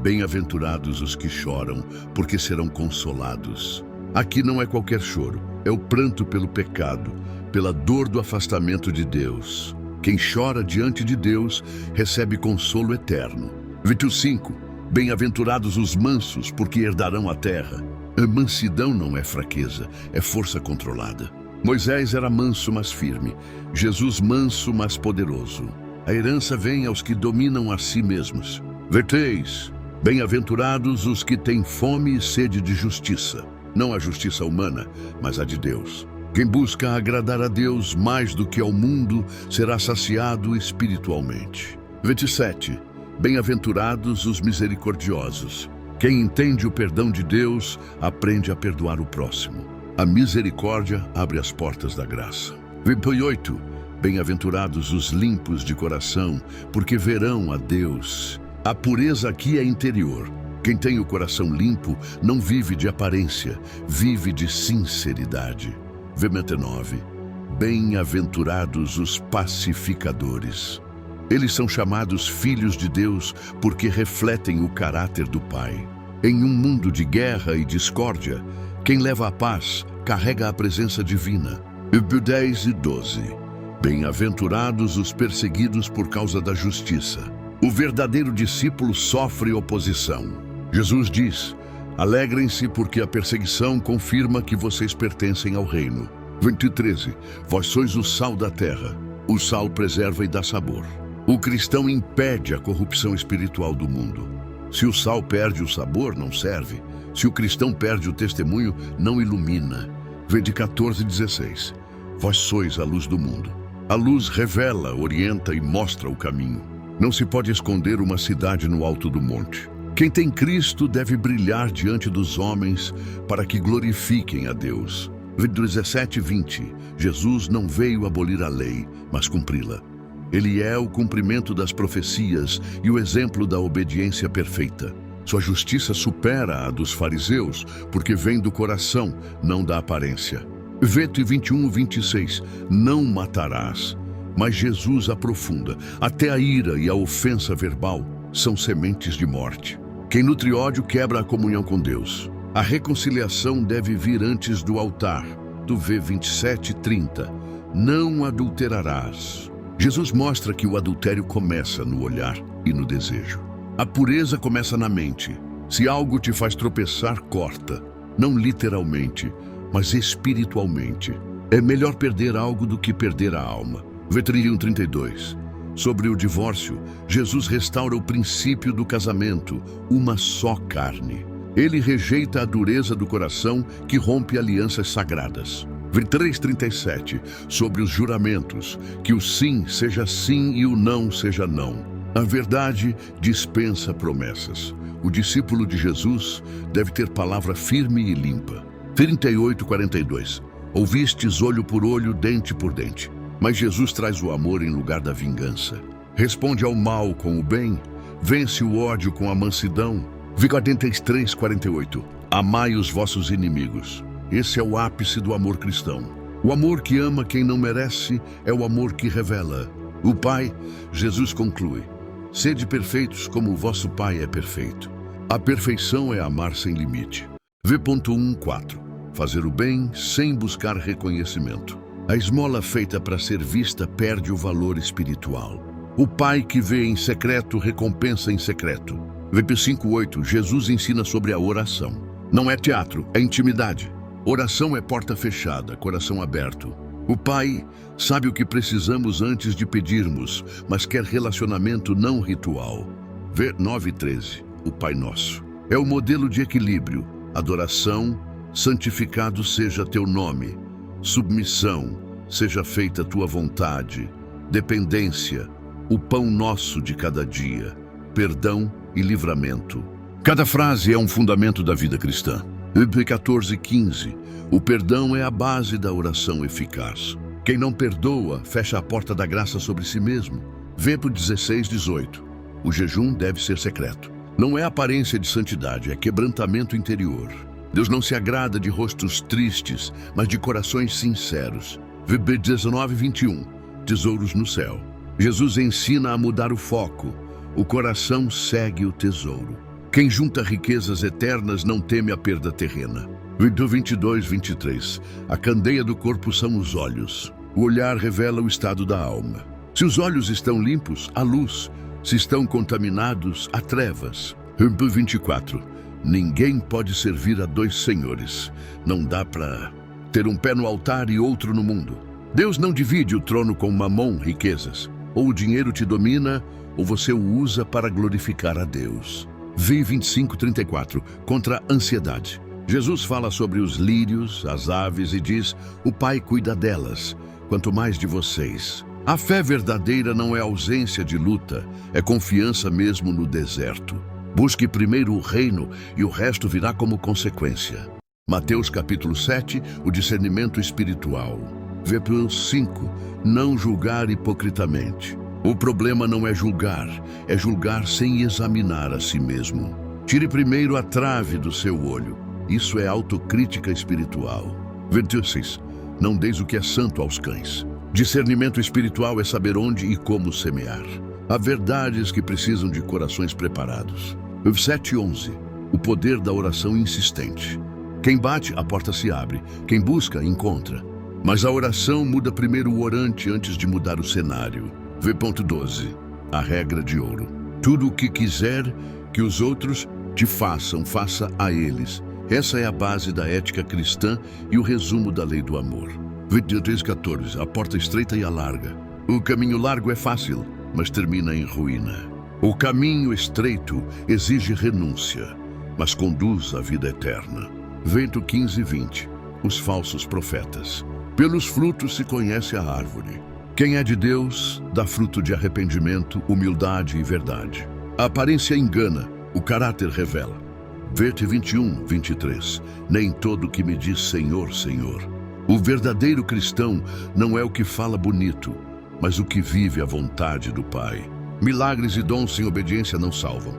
Bem-aventurados os que choram, porque serão consolados. Aqui não é qualquer choro, é o pranto pelo pecado, pela dor do afastamento de Deus. Quem chora diante de Deus recebe consolo eterno. V.5 Bem-aventurados os mansos, porque herdarão a terra. A mansidão não é fraqueza, é força controlada. Moisés era manso, mas firme. Jesus manso, mas poderoso. A herança vem aos que dominam a si mesmos. V.6 Bem-aventurados os que têm fome e sede de justiça. Não a justiça humana, mas a de Deus. Quem busca agradar a Deus mais do que ao mundo será saciado espiritualmente. V.7 Bem-aventurados os misericordiosos. Quem entende o perdão de Deus, aprende a perdoar o próximo. A misericórdia abre as portas da graça. V.8 Bem-aventurados os limpos de coração, porque verão a Deus. A pureza aqui é interior. Quem tem o coração limpo não vive de aparência, vive de sinceridade. V.9 Bem-aventurados os pacificadores. Eles são chamados filhos de Deus porque refletem o caráter do Pai. Em um mundo de guerra e discórdia, quem leva a paz carrega a presença divina. V.10 e 12 Bem-aventurados os perseguidos por causa da justiça. O verdadeiro discípulo sofre oposição. Jesus diz: alegrem-se porque a perseguição confirma que vocês pertencem ao reino. V.13 Vós sois o sal da terra. O sal preserva e dá sabor. O cristão impede a corrupção espiritual do mundo. Se o sal perde o sabor, não serve. Se o cristão perde o testemunho, não ilumina. V.14 e 16 Vós sois a luz do mundo. A luz revela, orienta e mostra o caminho. Não se pode esconder uma cidade no alto do monte. Quem tem Cristo deve brilhar diante dos homens para que glorifiquem a Deus. V.17 e 20 Jesus não veio abolir a lei, mas cumpri-la. Ele é o cumprimento das profecias e o exemplo da obediência perfeita. Sua justiça supera a dos fariseus, porque vem do coração, não da aparência. V.21 e 26 Não matarás. Mas Jesus aprofunda. Até a ira e a ofensa verbal são sementes de morte. Quem nutre ódio quebra a comunhão com Deus. A reconciliação deve vir antes do altar. Do V.27 e 30 Não adulterarás. Jesus mostra que o adultério começa no olhar e no desejo. A pureza começa na mente. Se algo te faz tropeçar, corta. Não literalmente, mas espiritualmente. É melhor perder algo do que perder a alma. V.31 e 32 Sobre o divórcio, Jesus restaura o princípio do casamento, uma só carne. Ele rejeita a dureza do coração que rompe alianças sagradas. V.3:37 Sobre os juramentos, que o sim seja sim e o não seja não. A verdade dispensa promessas. O discípulo de Jesus deve ter palavra firme e limpa. 38:42 Ouvistes olho por olho, dente por dente. Mas Jesus traz o amor em lugar da vingança. Responde ao mal com o bem, vence o ódio com a mansidão. V.43:48 Amai os vossos inimigos. Esse é o ápice do amor cristão. O amor que ama quem não merece é o amor que revela. O Pai, Jesus conclui: sede perfeitos como o vosso Pai é perfeito. A perfeição é amar sem limite. V.1.4 Fazer o bem sem buscar reconhecimento. A esmola feita para ser vista perde o valor espiritual. O Pai que vê em secreto recompensa em secreto. V.5.8 Jesus ensina sobre a oração. Não é teatro, é intimidade. Oração é porta fechada, coração aberto. O Pai sabe o que precisamos antes de pedirmos, mas quer relacionamento não ritual. V.9.13 O Pai Nosso. É o modelo de equilíbrio. Adoração, santificado seja teu nome. Submissão, seja feita tua vontade. Dependência, o pão nosso de cada dia. Perdão e livramento. Cada frase é um fundamento da vida cristã. V.14.15 O perdão é a base da oração eficaz. Quem não perdoa, fecha a porta da graça sobre si mesmo. V.16.18 O jejum deve ser secreto. Não é aparência de santidade, é quebrantamento interior. Deus não se agrada de rostos tristes, mas de corações sinceros. V.19.21 Tesouros no céu. Jesus ensina a mudar o foco. O coração segue o tesouro. Quem junta riquezas eternas não teme a perda terrena. V.22.23 A candeia do corpo são os olhos. O olhar revela o estado da alma. Se os olhos estão limpos, há luz. Se estão contaminados, há trevas. V.24 Ninguém pode servir a dois senhores. Não dá para ter um pé no altar e outro no mundo. Deus não divide o trono com Mamon, riquezas. Ou o dinheiro te domina, ou você o usa para glorificar a Deus. V.25.34 Contra a ansiedade. Jesus fala sobre os lírios, as aves e diz: o Pai cuida delas, quanto mais de vocês. A fé verdadeira não é ausência de luta, é confiança mesmo no deserto. Busque primeiro o reino e o resto virá como consequência. Mateus capítulo 7, o discernimento espiritual. V.5 Não julgar hipocritamente. O problema não é julgar sem examinar a si mesmo. Tire primeiro a trave do seu olho. Isso é autocrítica espiritual. V.6 Não deis o que é santo aos cães. Discernimento espiritual é saber onde e como semear. Há verdades que precisam de corações preparados. V.7.11 O poder da oração insistente. Quem bate, a porta se abre. Quem busca, encontra. Mas a oração muda primeiro o orante antes de mudar o cenário. V.12 A regra de ouro. Tudo o que quiser que os outros te façam, faça a eles. Essa é a base da ética cristã e o resumo da lei do amor. V.13.14 A porta estreita e a larga. O caminho largo é fácil, mas termina em ruína. O caminho estreito exige renúncia, mas conduz à vida eterna. V.15.20 Os falsos profetas. Pelos frutos se conhece a árvore. Quem é de Deus dá fruto de arrependimento, humildade e verdade. A aparência engana, o caráter revela. V.21.23 Nem todo que me diz Senhor, Senhor. O verdadeiro cristão não é o que fala bonito, mas o que vive a vontade do Pai. Milagres e dons sem obediência não salvam.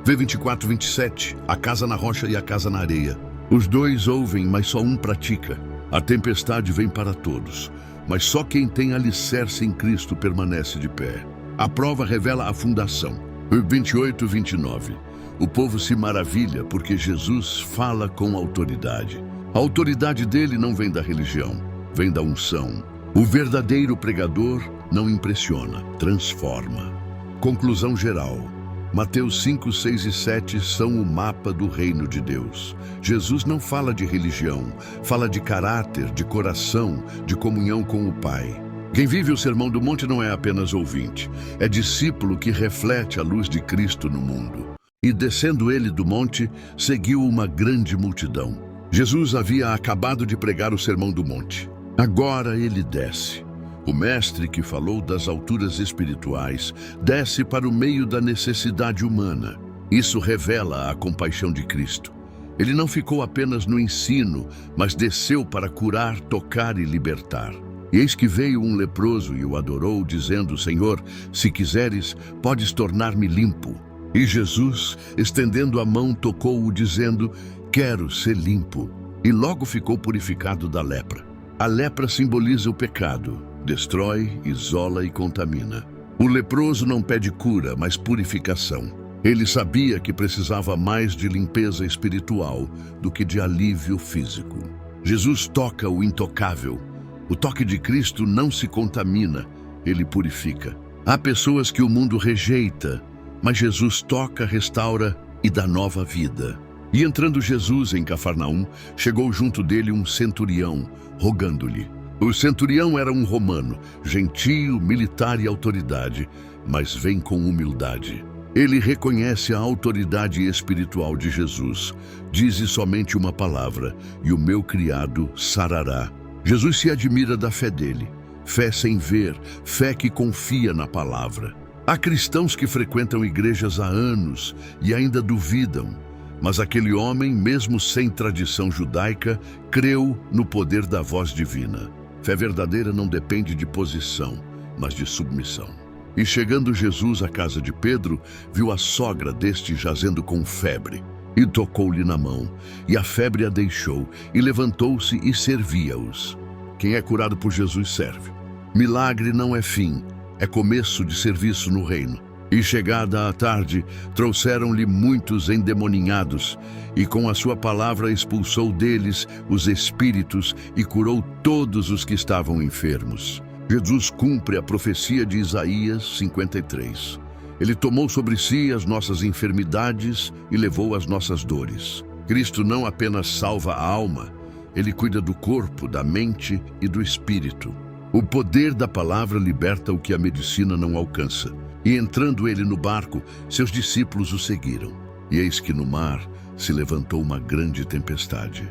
V.24.27 A casa na rocha e a casa na areia. Os dois ouvem, mas só um pratica. A tempestade vem para todos, mas só quem tem alicerce em Cristo permanece de pé. A prova revela a fundação. V.28.29 O povo se maravilha porque Jesus fala com autoridade. A autoridade dele não vem da religião, vem da unção. O verdadeiro pregador não impressiona, transforma. Conclusão geral. Mateus 5, 6 e 7 são o mapa do reino de Deus. Jesus não fala de religião, fala de caráter, de coração, de comunhão com o Pai. Quem vive o Sermão do Monte não é apenas ouvinte, é discípulo que reflete a luz de Cristo no mundo. E descendo ele do monte, seguiu uma grande multidão. Jesus havia acabado de pregar o Sermão do Monte. Agora ele desce. O mestre que falou das alturas espirituais desce para o meio da necessidade humana. Isso revela a compaixão de Cristo. Ele não ficou apenas no ensino, mas desceu para curar, tocar e libertar. E eis que veio um leproso e o adorou, dizendo: Senhor, se quiseres, podes tornar-me limpo. E Jesus, estendendo a mão, tocou-o, dizendo: Quero ser limpo. E logo ficou purificado da lepra. A lepra simboliza o pecado, destrói, isola e contamina. O leproso não pede cura, mas purificação. Ele sabia que precisava mais de limpeza espiritual do que de alívio físico. Jesus toca o intocável. O toque de Cristo não se contamina, ele purifica. Há pessoas que o mundo rejeita, mas Jesus toca, restaura e dá nova vida. E entrando Jesus em Cafarnaum, chegou junto dele um centurião, rogando-lhe. O centurião era um romano, gentio, militar e autoridade, mas vem com humildade. Ele reconhece a autoridade espiritual de Jesus. Dize somente uma palavra, e o meu criado sarará. Jesus se admira da fé dele. Fé sem ver, fé que confia na palavra. Há cristãos que frequentam igrejas há anos e ainda duvidam, mas aquele homem, mesmo sem tradição judaica, creu no poder da voz divina. Fé verdadeira não depende de posição, mas de submissão. E chegando Jesus à casa de Pedro, viu a sogra deste jazendo com febre, e tocou-lhe na mão, e a febre a deixou, e levantou-se e servia-os. Quem é curado por Jesus serve. Milagre não é fim, é começo de serviço no reino. E chegada a tarde, trouxeram-lhe muitos endemoninhados, e com a sua palavra expulsou deles os espíritos e curou todos os que estavam enfermos. Jesus cumpre a profecia de Isaías 53. Ele tomou sobre si as nossas enfermidades e levou as nossas dores. Cristo não apenas salva a alma, ele cuida do corpo, da mente e do espírito. O poder da palavra liberta o que a medicina não alcança. E entrando ele no barco, seus discípulos o seguiram. E eis que no mar se levantou uma grande tempestade.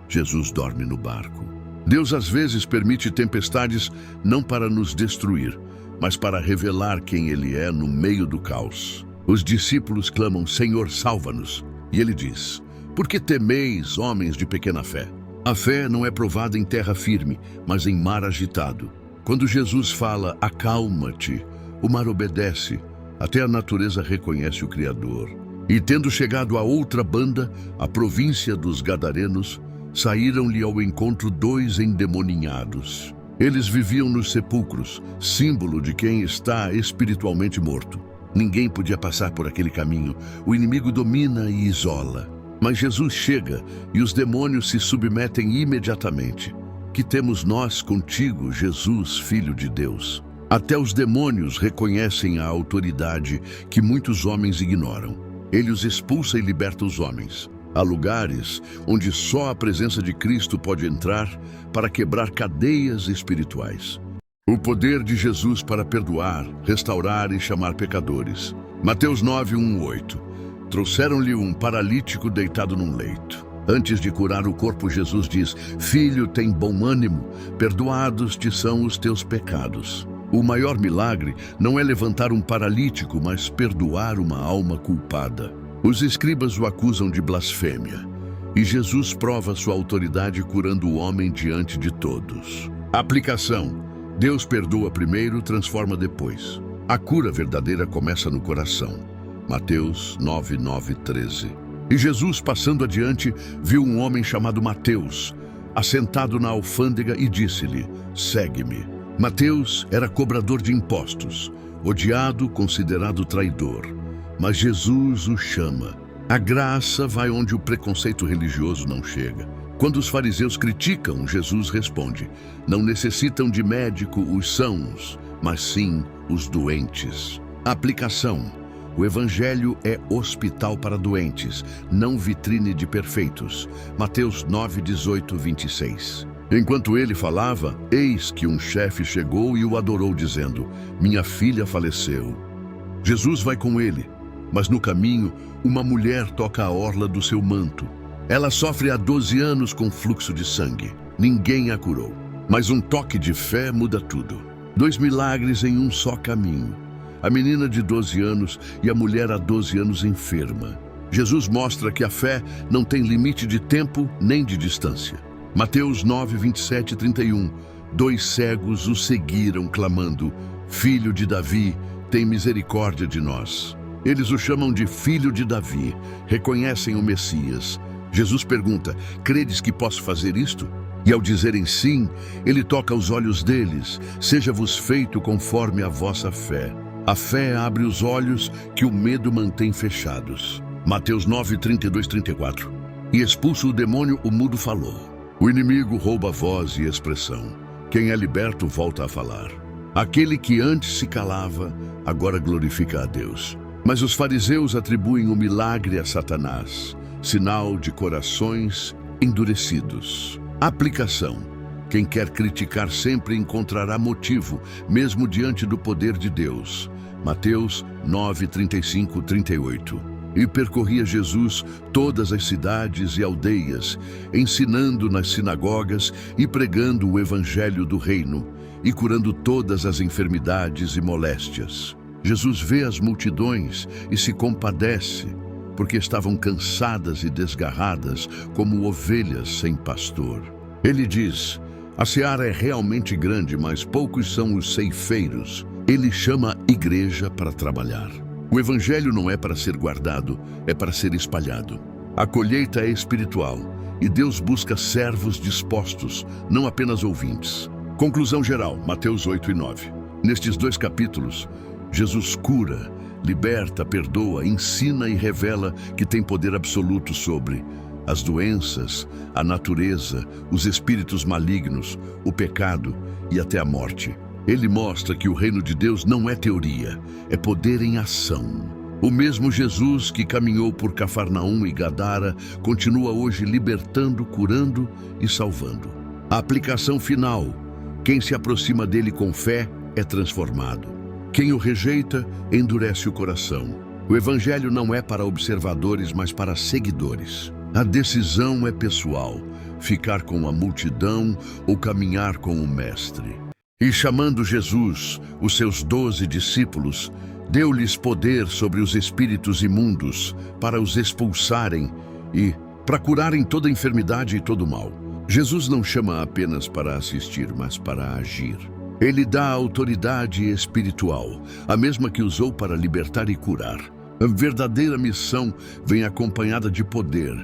Jesus dorme no barco. Deus às vezes permite tempestades não para nos destruir, mas para revelar quem Ele é no meio do caos. Os discípulos clamam, Senhor, salva-nos. E Ele diz, por que temeis, homens de pequena fé? A fé não é provada em terra firme, mas em mar agitado. Quando Jesus fala, acalma-te, o mar obedece, até a natureza reconhece o Criador. E tendo chegado a outra banda, a província dos Gadarenos, saíram-lhe ao encontro 2 endemoninhados. Eles viviam nos sepulcros, símbolo de quem está espiritualmente morto. Ninguém podia passar por aquele caminho, o inimigo domina e isola. Mas Jesus chega e os demônios se submetem imediatamente. Que temos nós contigo, Jesus, Filho de Deus? Até os demônios reconhecem a autoridade que muitos homens ignoram. Ele os expulsa e liberta os homens. Há lugares onde só a presença de Cristo pode entrar para quebrar cadeias espirituais. O poder de Jesus para perdoar, restaurar e chamar pecadores. Mateus 9, 1, 8. Trouxeram-lhe um paralítico deitado num leito. Antes de curar o corpo, Jesus diz, Filho, tem bom ânimo, perdoados te são os teus pecados. O maior milagre não é levantar um paralítico, mas perdoar uma alma culpada. Os escribas o acusam de blasfêmia, e Jesus prova sua autoridade curando o homem diante de todos. Aplicação. Deus perdoa primeiro, transforma depois. A cura verdadeira começa no coração. Mateus 9, 9, 13. E Jesus, passando adiante, viu um homem chamado Mateus, assentado na alfândega e disse-lhe, segue-me. Mateus era cobrador de impostos, odiado, considerado traidor. Mas Jesus o chama. A graça vai onde o preconceito religioso não chega. Quando os fariseus criticam, Jesus responde, não necessitam de médico os sãos, mas sim os doentes. Aplicação. O Evangelho é hospital para doentes, não vitrine de perfeitos. Mateus 9, 18, 26. Enquanto ele falava, eis que um chefe chegou e o adorou, dizendo, minha filha faleceu. Jesus vai com ele, mas no caminho, uma mulher toca a orla do seu manto. Ela sofre há 12 anos com fluxo de sangue. Ninguém a curou. Mas um toque de fé muda tudo. 2 milagres em um só caminho. A menina de 12 anos e a mulher há 12 anos enferma. Jesus mostra que a fé não tem limite de tempo nem de distância. Mateus 9, 27 e 31. 2 cegos o seguiram, clamando, Filho de Davi, tem misericórdia de nós. Eles o chamam de Filho de Davi, reconhecem o Messias. Jesus pergunta, credes que posso fazer isto? E ao dizerem sim, ele toca os olhos deles: seja-vos feito conforme a vossa fé. A fé abre os olhos que o medo mantém fechados. Mateus 9, 32, 34. E expulso o demônio, o mudo falou. O inimigo rouba voz e expressão. Quem é liberto volta a falar. Aquele que antes se calava, agora glorifica a Deus. Mas os fariseus atribuem o milagre a Satanás, sinal de corações endurecidos. Aplicação. Quem quer criticar sempre encontrará motivo, mesmo diante do poder de Deus. Mateus 9, 35, 38. E percorria Jesus todas as cidades e aldeias, ensinando nas sinagogas e pregando o evangelho do reino, e curando todas as enfermidades e moléstias. Jesus vê as multidões e se compadece, porque estavam cansadas e desgarradas como ovelhas sem pastor. Ele diz: a seara é realmente grande, mas poucos são os ceifeiros. Ele chama a igreja para trabalhar. O evangelho não é para ser guardado, é para ser espalhado. A colheita é espiritual e Deus busca servos dispostos, não apenas ouvintes. Conclusão geral, Mateus 8 e 9. Nestes 2 capítulos, Jesus cura, liberta, perdoa, ensina e revela que tem poder absoluto sobre as doenças, a natureza, os espíritos malignos, o pecado e até a morte. Ele mostra que o reino de Deus não é teoria, é poder em ação. O mesmo Jesus que caminhou por Cafarnaum e Gadara continua hoje libertando, curando e salvando. A aplicação final: quem se aproxima dele com fé é transformado. Quem o rejeita endurece o coração. O evangelho não é para observadores, mas para seguidores. A decisão é pessoal: ficar com a multidão ou caminhar com o mestre. E chamando Jesus, os seus 12 discípulos, deu-lhes poder sobre os espíritos imundos para os expulsarem e para curarem toda enfermidade e todo mal. Jesus não chama apenas para assistir, mas para agir. Ele dá autoridade espiritual, a mesma que usou para libertar e curar. A verdadeira missão vem acompanhada de poder,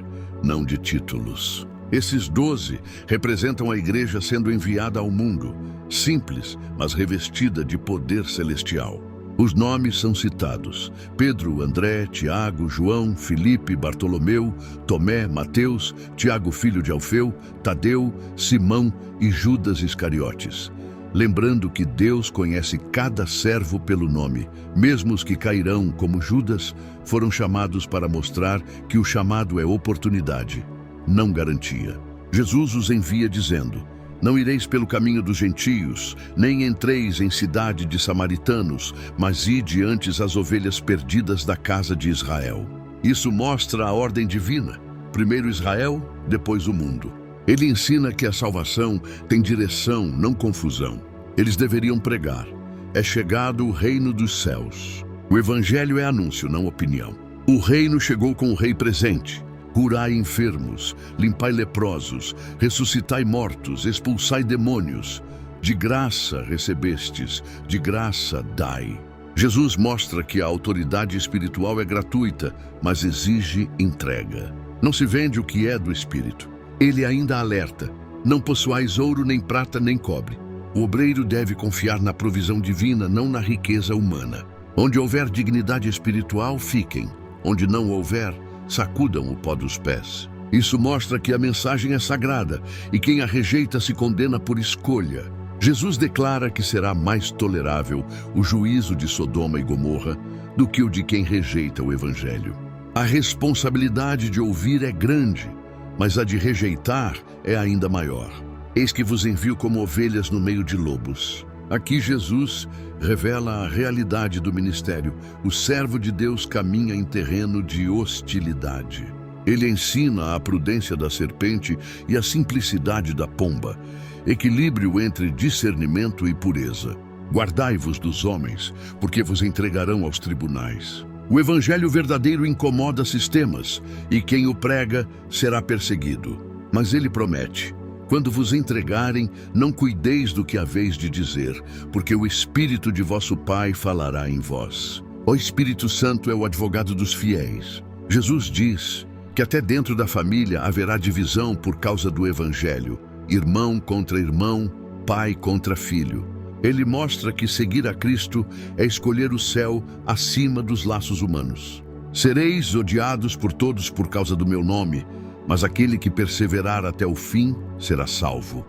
não de títulos. Esses 12 representam a igreja sendo enviada ao mundo, simples, mas revestida de poder celestial. Os nomes são citados: Pedro, André, Tiago, João, Filipe, Bartolomeu, Tomé, Mateus, Tiago filho de Alfeu, Tadeu, Simão e Judas Iscariotes. Lembrando que Deus conhece cada servo pelo nome. Mesmo os que cairão, como Judas, foram chamados para mostrar que o chamado é oportunidade, não garantia. Jesus os envia dizendo: não ireis pelo caminho dos gentios, nem entreis em cidade de samaritanos, mas ide antes as ovelhas perdidas da casa de Israel. Isso mostra a ordem divina: primeiro Israel, depois o mundo. Ele ensina que a salvação tem direção, não confusão. Eles deveriam pregar: é chegado o reino dos céus. O evangelho é anúncio, não opinião. O reino chegou com o rei presente. Curai enfermos, limpai leprosos, ressuscitai mortos, expulsai demônios. De graça recebestes, de graça dai. Jesus mostra que a autoridade espiritual é gratuita, mas exige entrega. Não se vende o que é do Espírito. Ele ainda alerta: não possuais ouro, nem prata, nem cobre. O obreiro deve confiar na provisão divina, não na riqueza humana. Onde houver dignidade espiritual, fiquem. Onde não houver, sacudam o pó dos pés. Isso mostra que a mensagem é sagrada e quem a rejeita se condena por escolha. Jesus declara que será mais tolerável o juízo de Sodoma e Gomorra do que o de quem rejeita o evangelho. A responsabilidade de ouvir é grande, mas a de rejeitar é ainda maior. Eis que vos envio como ovelhas no meio de lobos. Aqui Jesus revela a realidade do ministério. O servo de Deus caminha em terreno de hostilidade. Ele ensina a prudência da serpente e a simplicidade da pomba, equilíbrio entre discernimento e pureza. Guardai-vos dos homens, porque vos entregarão aos tribunais. O evangelho verdadeiro incomoda sistemas, e quem o prega será perseguido. Mas ele promete: quando vos entregarem, não cuideis do que haveis de dizer, porque o Espírito de vosso Pai falará em vós. O Espírito Santo é o advogado dos fiéis. Jesus diz que até dentro da família haverá divisão por causa do Evangelho. irmão contra irmão, pai contra filho. Ele mostra que seguir a Cristo é escolher o céu acima dos laços humanos. Sereis odiados por todos por causa do meu nome, mas aquele que perseverar até o fim será salvo.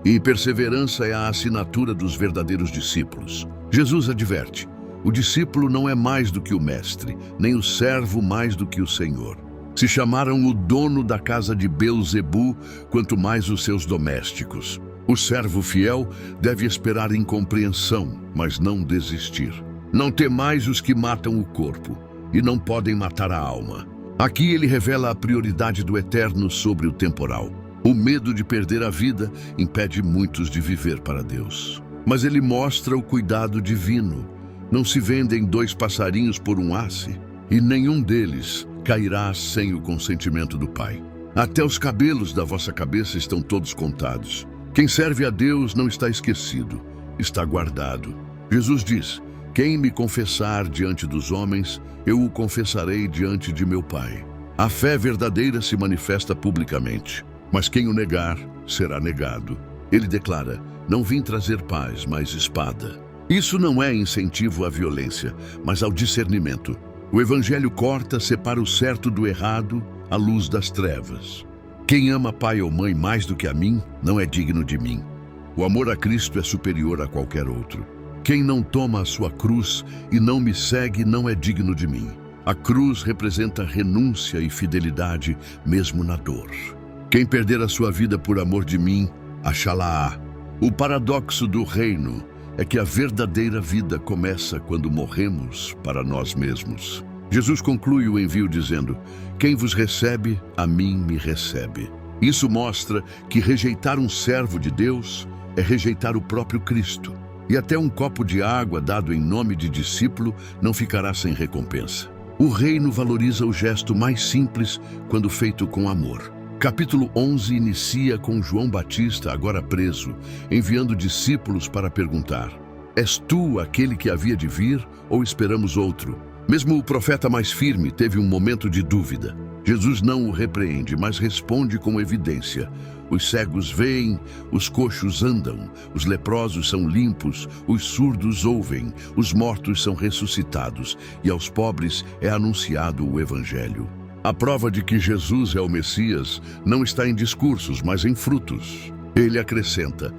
E perseverança é a assinatura dos verdadeiros discípulos. Jesus adverte: o discípulo não é mais do que o mestre, nem o servo mais do que o Senhor. Se chamaram o dono da casa de Beelzebu, quanto mais os seus domésticos. O servo fiel deve esperar incompreensão, mas não desistir. Não temais os que matam o corpo, e não podem matar a alma. Aqui ele revela a prioridade do eterno sobre o temporal. O medo de perder a vida impede muitos de viver para Deus. Mas ele mostra o cuidado divino. Não se vendem 2 passarinhos por um asse, e nenhum deles cairá sem o consentimento do Pai. Até os cabelos da vossa cabeça estão todos contados. Quem serve a Deus não está esquecido, está guardado. Jesus diz: quem me confessar diante dos homens, eu o confessarei diante de meu Pai. A fé verdadeira se manifesta publicamente, mas quem o negar será negado. Ele declara: não vim trazer paz, mas espada. Isso não é incentivo à violência, mas ao discernimento. O Evangelho corta, separa o certo do errado, à luz das trevas. Quem ama pai ou mãe mais do que a mim, não é digno de mim. O amor a Cristo é superior a qualquer outro. Quem não toma a sua cruz e não me segue, não é digno de mim. A cruz representa renúncia e fidelidade, mesmo na dor. Quem perder a sua vida por amor de mim, achá-la-á. O paradoxo do reino é que a verdadeira vida começa quando morremos para nós mesmos. Jesus conclui o envio dizendo: quem vos recebe, a mim me recebe. Isso mostra que rejeitar um servo de Deus é rejeitar o próprio Cristo. E até um copo de água dado em nome de discípulo não ficará sem recompensa. O reino valoriza o gesto mais simples quando feito com amor. Capítulo 11 inicia com João Batista, agora preso, enviando discípulos para perguntar: és tu aquele que havia de vir ou esperamos outro? Mesmo o profeta mais firme teve um momento de dúvida. Jesus não o repreende, mas responde com evidência. Os cegos veem, os coxos andam, os leprosos são limpos, os surdos ouvem, os mortos são ressuscitados, e aos pobres é anunciado o Evangelho. A prova de que Jesus é o Messias não está em discursos, mas em frutos. Ele acrescenta: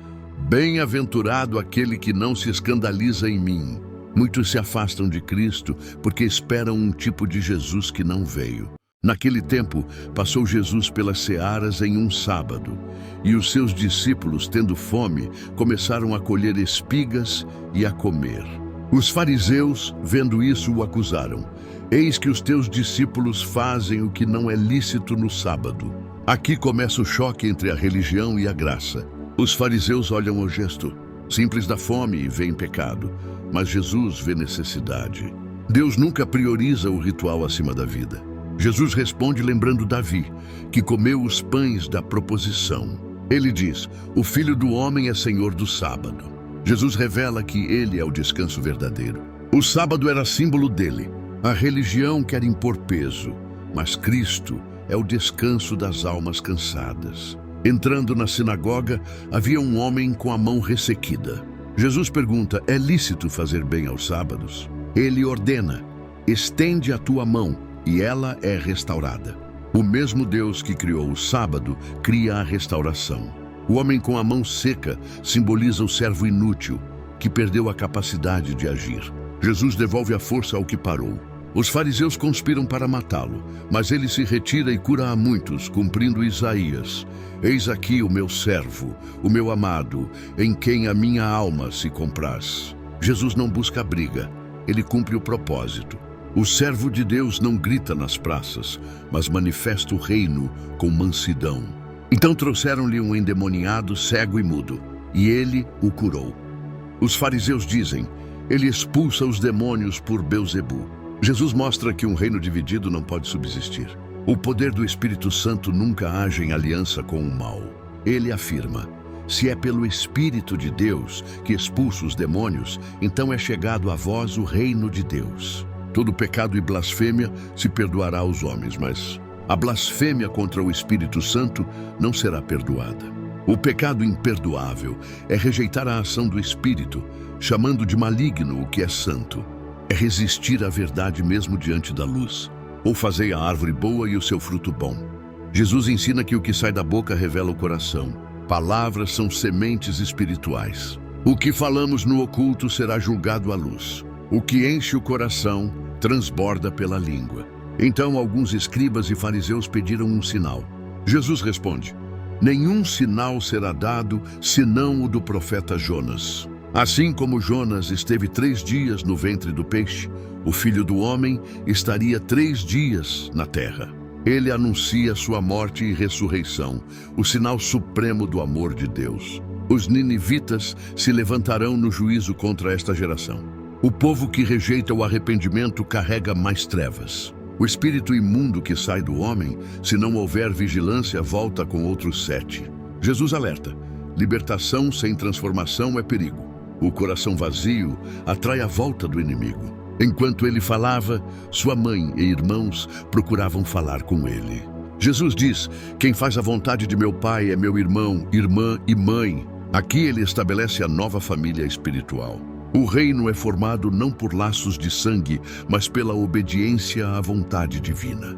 bem-aventurado aquele que não se escandaliza em mim. Muitos se afastam de Cristo porque esperam um tipo de Jesus que não veio. Naquele tempo, passou Jesus pelas searas em um sábado, e os seus discípulos, tendo fome, começaram a colher espigas e a comer. Os fariseus, vendo isso, o acusaram: eis que os teus discípulos fazem o que não é lícito no sábado. Aqui começa o choque entre a religião e a graça. Os fariseus olham o gesto simples da fome e veem pecado, mas Jesus vê necessidade. Deus nunca prioriza o ritual acima da vida. Jesus responde lembrando Davi, que comeu os pães da proposição. Ele diz: o Filho do Homem é Senhor do sábado. Jesus revela que ele é o descanso verdadeiro. O sábado era símbolo dele. A religião quer impor peso, mas Cristo é o descanso das almas cansadas. Entrando na sinagoga, havia um homem com a mão ressequida. Jesus pergunta: é lícito fazer bem aos sábados? Ele ordena: estende a tua mão, e ela é restaurada. O mesmo Deus que criou o sábado cria a restauração. O homem com a mão seca simboliza o servo inútil, que perdeu a capacidade de agir. Jesus devolve a força ao que parou. Os fariseus conspiram para matá-lo, mas ele se retira e cura a muitos, cumprindo Isaías: eis aqui o meu servo, o meu amado, em quem a minha alma se compraz. Jesus não busca briga, ele cumpre o propósito. O servo de Deus não grita nas praças, mas manifesta o reino com mansidão. Então trouxeram-lhe um endemoniado, cego e mudo, e ele o curou. Os fariseus dizem: ele expulsa os demônios por Beelzebu. Jesus mostra que um reino dividido não pode subsistir. O poder do Espírito Santo nunca age em aliança com o mal. Ele afirma: se é pelo Espírito de Deus que expulsa os demônios, então é chegado a vós o reino de Deus. Todo pecado e blasfêmia se perdoará aos homens, mas a blasfêmia contra o Espírito Santo não será perdoada. O pecado imperdoável é rejeitar a ação do Espírito, chamando de maligno o que é santo. É resistir à verdade mesmo diante da luz. Ou fazei a árvore boa e o seu fruto bom. Jesus ensina que o que sai da boca revela o coração. Palavras são sementes espirituais. O que falamos no oculto será julgado à luz. O que enche o coração transborda pela língua. Então alguns escribas e fariseus pediram um sinal. Jesus responde: nenhum sinal será dado, senão o do profeta Jonas. Assim como Jonas esteve 3 dias no ventre do peixe, o Filho do Homem estaria 3 dias na terra. Ele anuncia sua morte e ressurreição, o sinal supremo do amor de Deus. Os ninivitas se levantarão no juízo contra esta geração. O povo que rejeita o arrependimento carrega mais trevas. O espírito imundo que sai do homem, se não houver vigilância, volta com outros 7. Jesus alerta: libertação sem transformação é perigo. O coração vazio atrai a volta do inimigo. Enquanto ele falava, sua mãe e irmãos procuravam falar com ele. Jesus diz: quem faz a vontade de meu Pai é meu irmão, irmã e mãe. Aqui ele estabelece a nova família espiritual. O reino é formado não por laços de sangue, mas pela obediência à vontade divina.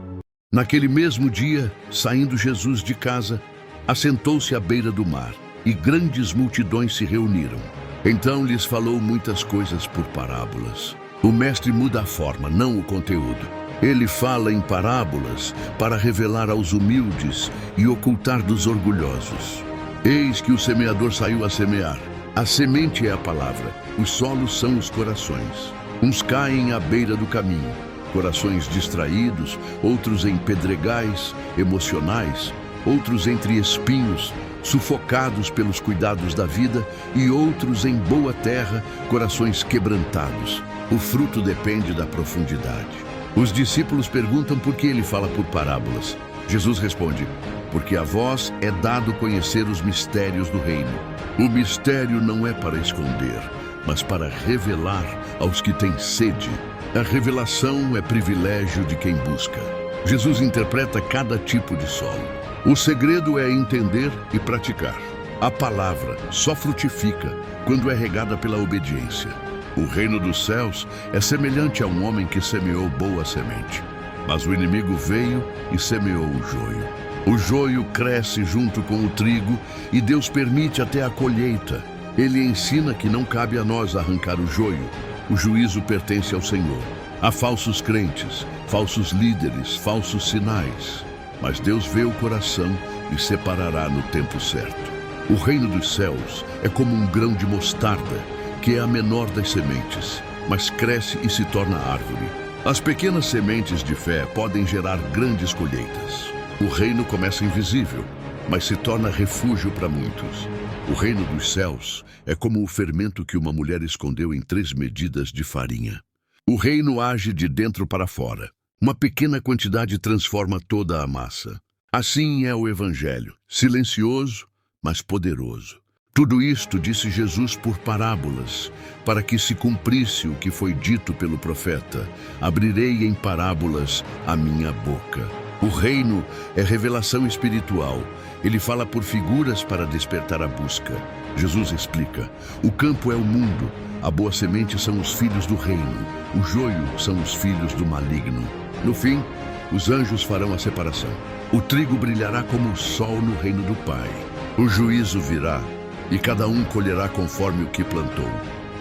Naquele mesmo dia, saindo Jesus de casa, assentou-se à beira do mar, e grandes multidões se reuniram. Então lhes falou muitas coisas por parábolas. O mestre muda a forma, não o conteúdo. Ele fala em parábolas para revelar aos humildes e ocultar dos orgulhosos. Eis que o semeador saiu a semear. A semente é a palavra, os solos são os corações. Uns caem à beira do caminho, corações distraídos, outros em pedregais emocionais, outros entre espinhos, sufocados pelos cuidados da vida, e outros em boa terra, corações quebrantados. O fruto depende da profundidade. Os discípulos perguntam por que ele fala por parábolas. Jesus responde: porque a vós é dado conhecer os mistérios do reino. O mistério não é para esconder, mas para revelar aos que têm sede. A revelação é privilégio de quem busca. Jesus interpreta cada tipo de solo. O segredo é entender e praticar. A palavra só frutifica quando é regada pela obediência. O reino dos céus é semelhante a um homem que semeou boa semente. Mas o inimigo veio e semeou o joio. O joio cresce junto com o trigo e Deus permite até a colheita. Ele ensina que não cabe a nós arrancar o joio. O juízo pertence ao Senhor. Há falsos crentes, falsos líderes, falsos sinais. Mas Deus vê o coração e separará no tempo certo. O reino dos céus é como um grão de mostarda, que é a menor das sementes, mas cresce e se torna árvore. As pequenas sementes de fé podem gerar grandes colheitas. O reino começa invisível, mas se torna refúgio para muitos. O reino dos céus é como o fermento que uma mulher escondeu em 3 medidas de farinha. O reino age de dentro para fora. Uma pequena quantidade transforma toda a massa. Assim é o Evangelho, silencioso, mas poderoso. Tudo isto disse Jesus por parábolas, para que se cumprisse o que foi dito pelo profeta: abrirei em parábolas a minha boca. O reino é revelação espiritual. Ele fala por figuras para despertar a busca. Jesus explica: o campo é o mundo, a boa semente são os filhos do reino, o joio são os filhos do maligno. No fim, os anjos farão a separação. O trigo brilhará como o sol no reino do Pai. O juízo virá, e cada um colherá conforme o que plantou.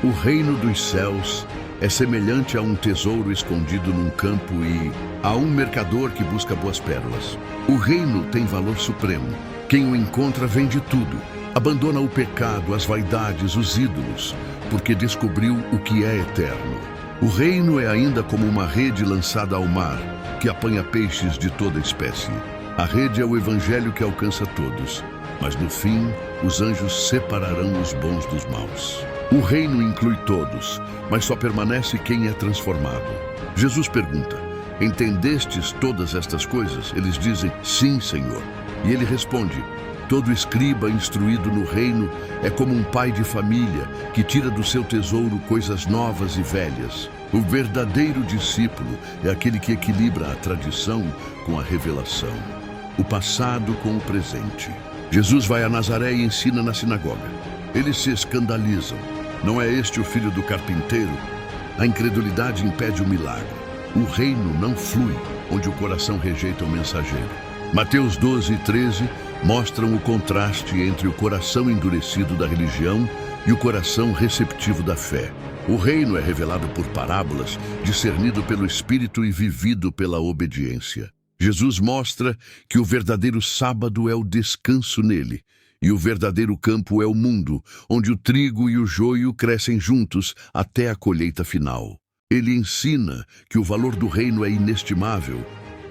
O reino dos céus é semelhante a um tesouro escondido num campo e a um mercador que busca boas pérolas. O reino tem valor supremo. Quem o encontra vende tudo. Abandona o pecado, as vaidades, os ídolos, porque descobriu o que é eterno. O reino é ainda como uma rede lançada ao mar, que apanha peixes de toda espécie. A rede é o evangelho que alcança todos, mas no fim, os anjos separarão os bons dos maus. O reino inclui todos, mas só permanece quem é transformado. Jesus pergunta: entendestes todas estas coisas? Eles dizem: sim, Senhor. E ele responde: todo escriba instruído no reino é como um pai de família que tira do seu tesouro coisas novas e velhas. O verdadeiro discípulo é aquele que equilibra a tradição com a revelação, o passado com o presente. Jesus vai a Nazaré e ensina na sinagoga. Eles se escandalizam. Não é este o filho do carpinteiro? A incredulidade impede o milagre. O reino não flui onde o coração rejeita o mensageiro. Mateus 12 e 13 mostram o contraste entre o coração endurecido da religião e o coração receptivo da fé. O reino é revelado por parábolas, discernido pelo Espírito e vivido pela obediência. Jesus mostra que o verdadeiro sábado é o descanso nele, e o verdadeiro campo é o mundo, onde o trigo e o joio crescem juntos até a colheita final. Ele ensina que o valor do reino é inestimável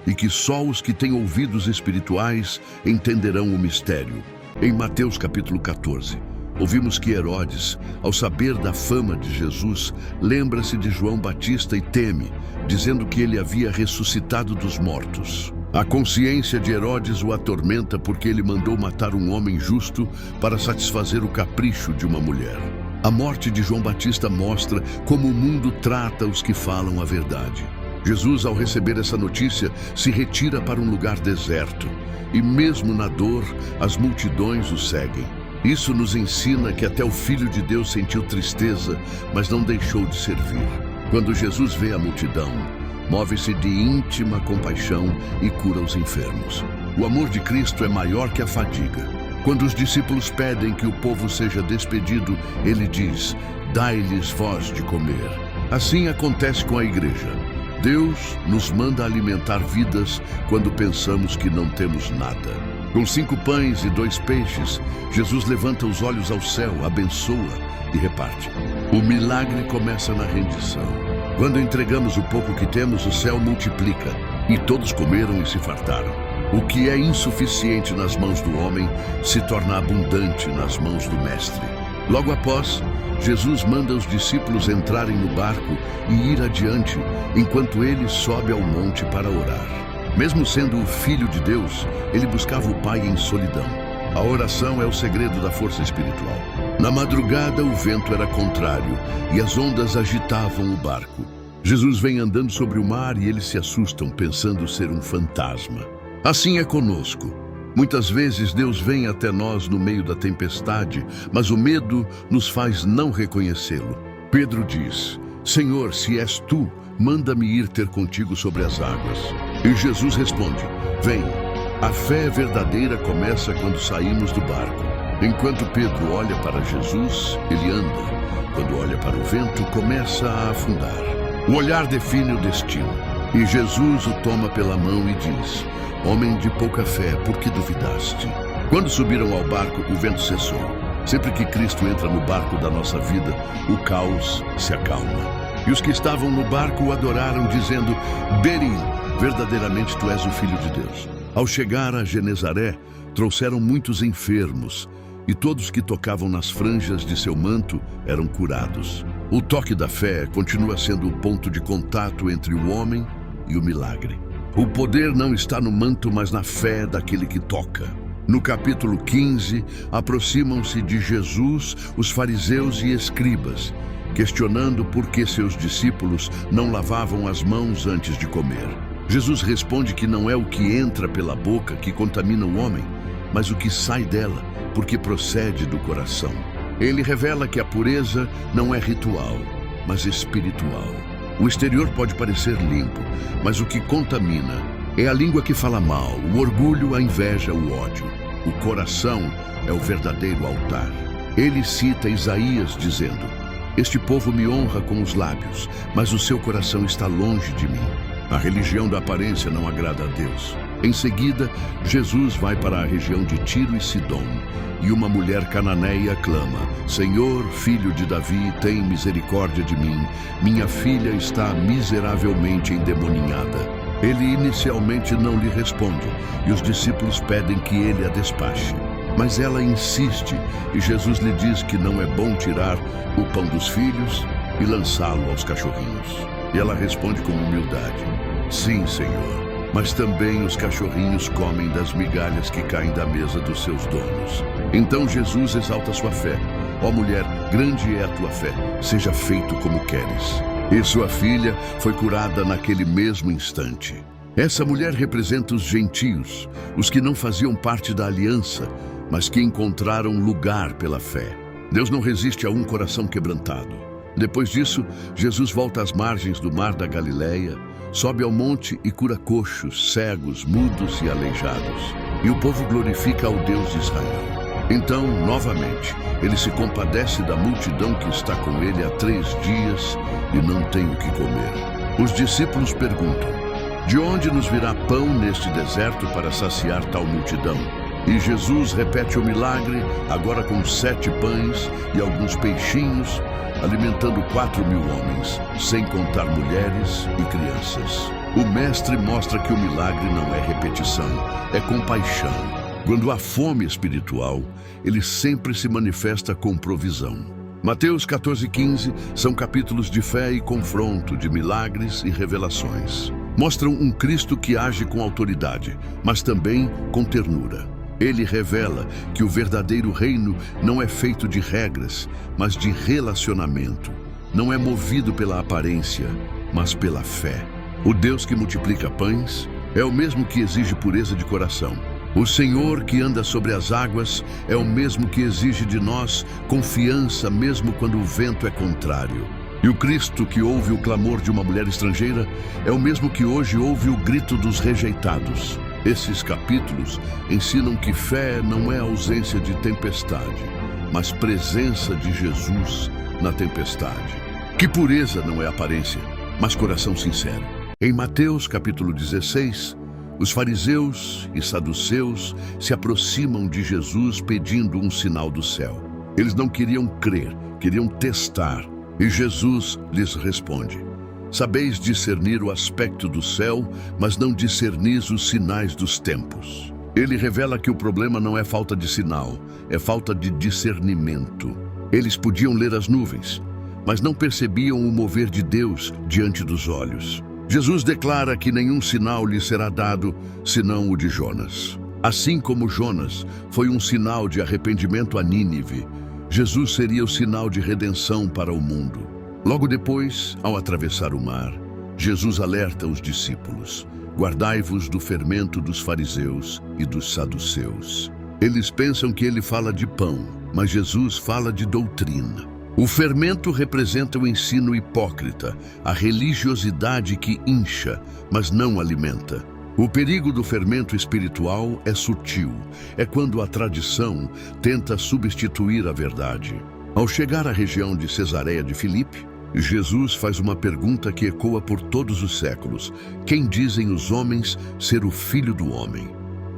e que só os que têm ouvidos espirituais entenderão o mistério. Em Mateus capítulo 14, ouvimos que Herodes, ao saber da fama de Jesus, lembra-se de João Batista e teme, dizendo que ele havia ressuscitado dos mortos. A consciência de Herodes o atormenta porque ele mandou matar um homem justo para satisfazer o capricho de uma mulher. A morte de João Batista mostra como o mundo trata os que falam a verdade. Jesus, ao receber essa notícia, se retira para um lugar deserto, e mesmo na dor, as multidões o seguem. Isso nos ensina que até o Filho de Deus sentiu tristeza, mas não deixou de servir. Quando Jesus vê a multidão, move-se de íntima compaixão e cura os enfermos. O amor de Cristo é maior que a fadiga. Quando os discípulos pedem que o povo seja despedido, ele diz: dai-lhes vós de comer. Assim acontece com a igreja. Deus nos manda alimentar vidas quando pensamos que não temos nada. Com 5 pães e 2 peixes, Jesus levanta os olhos ao céu, abençoa e reparte. O milagre começa na rendição. Quando entregamos o pouco que temos, o céu multiplica, e todos comeram e se fartaram. O que é insuficiente nas mãos do homem se torna abundante nas mãos do Mestre. Logo após, Jesus manda os discípulos entrarem no barco e ir adiante, enquanto ele sobe ao monte para orar. Mesmo sendo o Filho de Deus, ele buscava o Pai em solidão. A oração é o segredo da força espiritual. Na madrugada, o vento era contrário e as ondas agitavam o barco. Jesus vem andando sobre o mar e eles se assustam, pensando ser um fantasma. Assim é conosco. Muitas vezes Deus vem até nós no meio da tempestade, mas o medo nos faz não reconhecê-lo. Pedro diz: Senhor, se és tu, manda-me ir ter contigo sobre as águas. E Jesus responde: vem. A fé verdadeira começa quando saímos do barco. Enquanto Pedro olha para Jesus, ele anda. Quando olha para o vento, começa a afundar. O olhar define o destino. E Jesus o toma pela mão e diz: homem de pouca fé, por que duvidaste? Quando subiram ao barco, o vento cessou. Sempre que Cristo entra no barco da nossa vida, o caos se acalma. E os que estavam no barco o adoraram, dizendo: Beri, verdadeiramente tu és o Filho de Deus. Ao chegar a Genezaré, trouxeram muitos enfermos, e todos que tocavam nas franjas de seu manto eram curados. O toque da fé continua sendo o ponto de contato entre o homem e o milagre. O poder não está no manto, mas na fé daquele que toca. No capítulo 15, aproximam-se de Jesus os fariseus e escribas, questionando por que seus discípulos não lavavam as mãos antes de comer. Jesus responde que não é o que entra pela boca que contamina o homem, mas o que sai dela, porque procede do coração. Ele revela que a pureza não é ritual, mas espiritual. O exterior pode parecer limpo, mas o que contamina é a língua que fala mal, o orgulho, a inveja, o ódio. O coração é o verdadeiro altar. Ele cita Isaías dizendo: este povo me honra com os lábios, mas o seu coração está longe de mim. A religião da aparência não agrada a Deus. Em seguida, Jesus vai para a região de Tiro e Sidom, e uma mulher cananeia clama: Senhor, filho de Davi, tem misericórdia de mim. Minha filha está miseravelmente endemoninhada. Ele inicialmente não lhe responde, e os discípulos pedem que ele a despache. Mas ela insiste, e Jesus lhe diz que não é bom tirar o pão dos filhos e lançá-lo aos cachorrinhos. E ela responde com humildade: sim, Senhor, mas também os cachorrinhos comem das migalhas que caem da mesa dos seus donos. Então Jesus exalta sua fé. Ó mulher, grande é a tua fé, seja feito como queres. E sua filha foi curada naquele mesmo instante. Essa mulher representa os gentios, os que não faziam parte da aliança, mas que encontraram lugar pela fé. Deus não resiste a um coração quebrantado. Depois disso, Jesus volta às margens do mar da Galileia, sobe ao monte e cura coxos, cegos, mudos e aleijados. E o povo glorifica ao Deus de Israel. Então, novamente, ele se compadece da multidão que está com ele há 3 dias e não tem o que comer. Os discípulos perguntam: de onde nos virá pão neste deserto para saciar tal multidão? E Jesus repete o milagre, agora com 7 pães e alguns peixinhos, alimentando 4.000 homens, sem contar mulheres e crianças. O mestre mostra que o milagre não é repetição, é compaixão. Quando há fome espiritual, ele sempre se manifesta com provisão. Mateus 14 e 15 são capítulos de fé e confronto, de milagres e revelações. Mostram um Cristo que age com autoridade, mas também com ternura. Ele revela que o verdadeiro reino não é feito de regras, mas de relacionamento. Não é movido pela aparência, mas pela fé. O Deus que multiplica pães é o mesmo que exige pureza de coração. O Senhor que anda sobre as águas é o mesmo que exige de nós confiança mesmo quando o vento é contrário. E o Cristo que ouve o clamor de uma mulher estrangeira é o mesmo que hoje ouve o grito dos rejeitados. Esses capítulos ensinam que fé não é ausência de tempestade, mas presença de Jesus na tempestade. Que pureza não é aparência, mas coração sincero. Em Mateus capítulo 16, os fariseus e saduceus se aproximam de Jesus pedindo um sinal do céu. Eles não queriam crer, queriam testar. E Jesus lhes responde: sabeis discernir o aspecto do céu, mas não discernis os sinais dos tempos. Ele revela que o problema não é falta de sinal, é falta de discernimento. Eles podiam ler as nuvens, mas não percebiam o mover de Deus diante dos olhos. Jesus declara que nenhum sinal lhe será dado, senão o de Jonas. Assim como Jonas foi um sinal de arrependimento a Nínive, Jesus seria o sinal de redenção para o mundo. Logo depois, ao atravessar o mar, Jesus alerta os discípulos: guardai-vos do fermento dos fariseus e dos saduceus. Eles pensam que ele fala de pão, mas Jesus fala de doutrina. O fermento representa o ensino hipócrita, a religiosidade que incha, mas não alimenta. O perigo do fermento espiritual é sutil, é quando a tradição tenta substituir a verdade. Ao chegar à região de Cesareia de Filipe, Jesus faz uma pergunta que ecoa por todos os séculos: quem dizem os homens ser o Filho do Homem?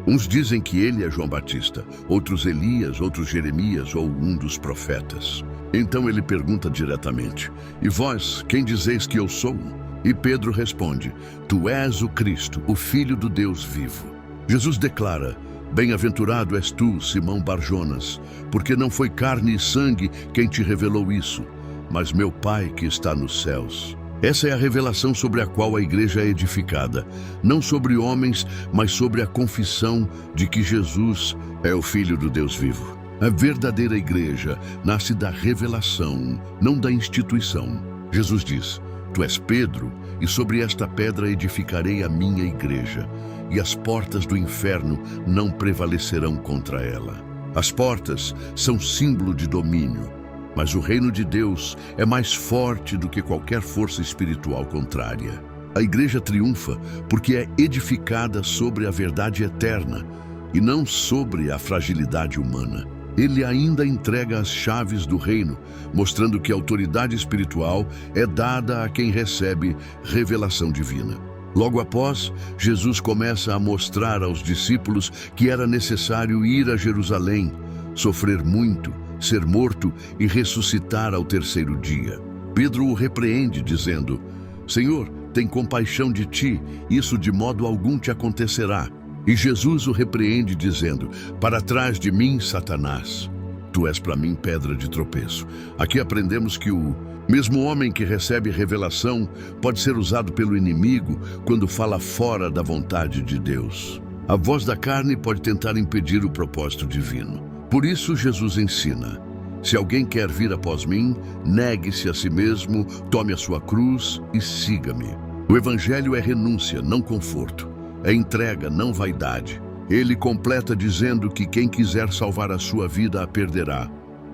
Uns dizem que ele é João Batista, outros Elias, outros Jeremias ou um dos profetas. Então ele pergunta diretamente: e vós, quem dizeis que eu sou? E Pedro responde: tu és o Cristo, o Filho do Deus vivo. Jesus declara: bem-aventurado és tu, Simão Barjonas, porque não foi carne e sangue quem te revelou isso, mas meu Pai que está nos céus. Essa é a revelação sobre a qual a igreja é edificada, não sobre homens, mas sobre a confissão de que Jesus é o Filho do Deus vivo. A verdadeira igreja nasce da revelação, não da instituição. Jesus diz: tu és Pedro, e sobre esta pedra edificarei a minha igreja, e as portas do inferno não prevalecerão contra ela. As portas são símbolo de domínio, mas o reino de Deus é mais forte do que qualquer força espiritual contrária. A igreja triunfa porque é edificada sobre a verdade eterna e não sobre a fragilidade humana. Ele ainda entrega as chaves do reino, mostrando que a autoridade espiritual é dada a quem recebe revelação divina. Logo após, Jesus começa a mostrar aos discípulos que era necessário ir a Jerusalém, sofrer muito, ser morto e ressuscitar ao 3º dia. Pedro o repreende, dizendo: Senhor, tem compaixão de ti, isso de modo algum te acontecerá. E Jesus o repreende, dizendo: para trás de mim, Satanás, tu és para mim pedra de tropeço. Aqui aprendemos que o mesmo homem que recebe revelação pode ser usado pelo inimigo quando fala fora da vontade de Deus. A voz da carne pode tentar impedir o propósito divino. Por isso Jesus ensina: se alguém quer vir após mim, negue-se a si mesmo, tome a sua cruz e siga-me. O evangelho é renúncia, não conforto. É entrega, não vaidade. Ele completa dizendo que quem quiser salvar a sua vida a perderá,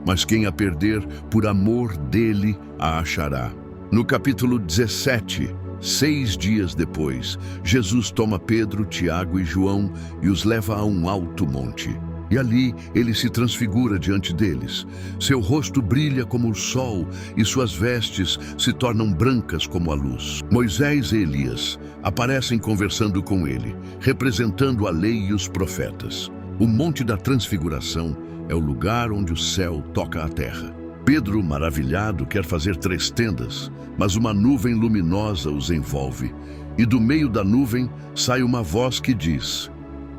mas quem a perder, por amor dele, a achará. No capítulo 17, 6 dias depois, Jesus toma Pedro, Tiago e João e os leva a um alto monte. E ali ele se transfigura diante deles. Seu rosto brilha como o sol e suas vestes se tornam brancas como a luz. Moisés e Elias aparecem conversando com ele, representando a lei e os profetas. O Monte da Transfiguração é o lugar onde o céu toca a terra. Pedro, maravilhado, quer fazer 3 tendas, mas uma nuvem luminosa os envolve. E do meio da nuvem sai uma voz que diz: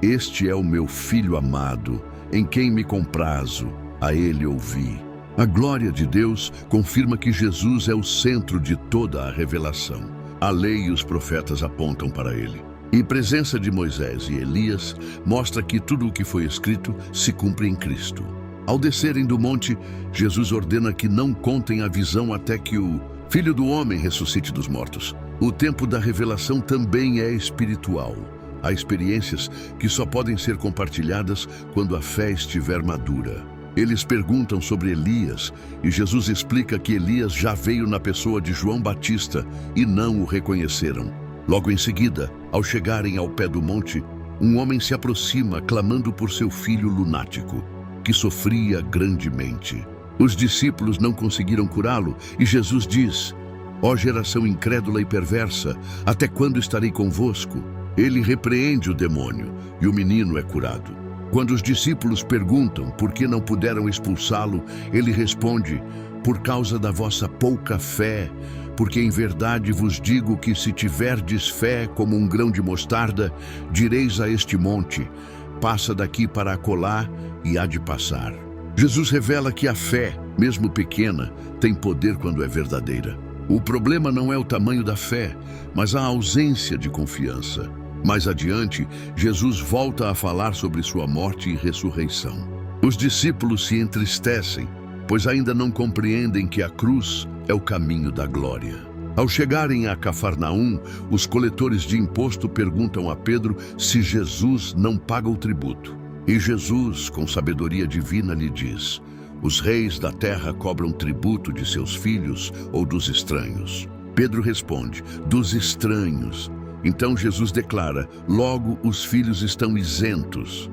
"Este é o meu filho amado, em quem me comprazo, a ele ouvi." A glória de Deus confirma que Jesus é o centro de toda a revelação. A lei e os profetas apontam para ele. E a presença de Moisés e Elias mostra que tudo o que foi escrito se cumpre em Cristo. Ao descerem do monte, Jesus ordena que não contem a visão até que o Filho do Homem ressuscite dos mortos. O tempo da revelação também é espiritual. Há experiências que só podem ser compartilhadas quando a fé estiver madura. Eles perguntam sobre Elias e Jesus explica que Elias já veio na pessoa de João Batista e não o reconheceram. Logo em seguida, ao chegarem ao pé do monte, um homem se aproxima clamando por seu filho lunático, que sofria grandemente. Os discípulos não conseguiram curá-lo e Jesus diz: "Ó geração incrédula e perversa, até quando estarei convosco?" Ele repreende o demônio e o menino é curado. Quando os discípulos perguntam por que não puderam expulsá-lo, ele responde: "Por causa da vossa pouca fé, porque em verdade vos digo que se tiverdes fé como um grão de mostarda, direis a este monte: passa daqui para acolá, e há de passar." Jesus revela que a fé, mesmo pequena, tem poder quando é verdadeira. O problema não é o tamanho da fé, mas a ausência de confiança. Mais adiante, Jesus volta a falar sobre sua morte e ressurreição. Os discípulos se entristecem, pois ainda não compreendem que a cruz é o caminho da glória. Ao chegarem a Cafarnaum, os coletores de imposto perguntam a Pedro se Jesus não paga o tributo. E Jesus, com sabedoria divina, lhe diz: "Os reis da terra cobram tributo de seus filhos ou dos estranhos?" Pedro responde: "Dos estranhos." Então Jesus declara: "Logo os filhos estão isentos."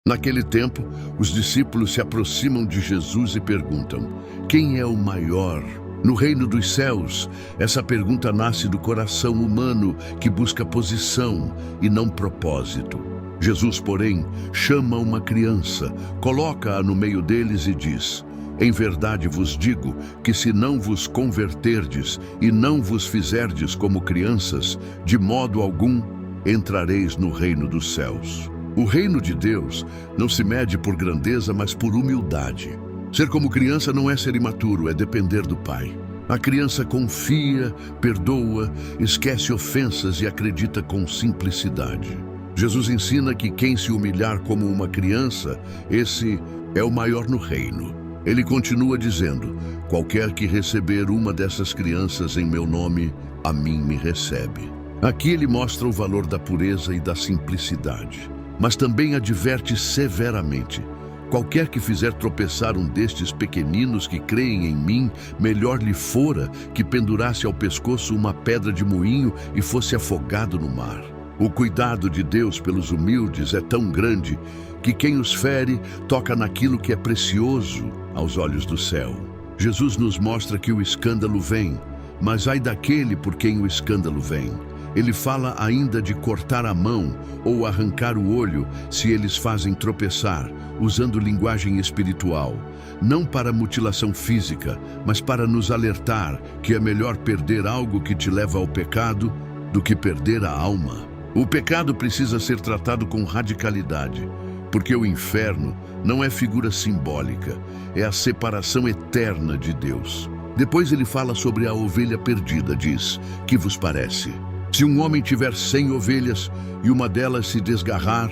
Naquele tempo, os discípulos se aproximam de Jesus e perguntam: "Quem é o maior?" No reino dos céus, essa pergunta nasce do coração humano que busca posição e não propósito. Jesus, porém, chama uma criança, coloca-a no meio deles e diz: "Em verdade vos digo que se não vos converterdes e não vos fizerdes como crianças, de modo algum entrareis no reino dos céus." O reino de Deus não se mede por grandeza, mas por humildade. Ser como criança não é ser imaturo, é depender do Pai. A criança confia, perdoa, esquece ofensas e acredita com simplicidade. Jesus ensina que quem se humilhar como uma criança, esse é o maior no reino. Ele continua dizendo: "Qualquer que receber uma dessas crianças em meu nome, a mim me recebe." Aqui ele mostra o valor da pureza e da simplicidade, mas também adverte severamente: "Qualquer que fizer tropeçar um destes pequeninos que creem em mim, melhor lhe fora que pendurasse ao pescoço uma pedra de moinho e fosse afogado no mar." O cuidado de Deus pelos humildes é tão grande que quem os fere toca naquilo que é precioso aos olhos do céu. Jesus nos mostra que o escândalo vem, mas ai daquele por quem o escândalo vem. Ele fala ainda de cortar a mão ou arrancar o olho se eles fazem tropeçar, usando linguagem espiritual, não para mutilação física, mas para nos alertar que é melhor perder algo que te leva ao pecado do que perder a alma. O pecado precisa ser tratado com radicalidade, porque o inferno não é figura simbólica, é a separação eterna de Deus. Depois ele fala sobre a ovelha perdida, diz: "Que vos parece? Se um homem tiver 100 ovelhas e uma delas se desgarrar,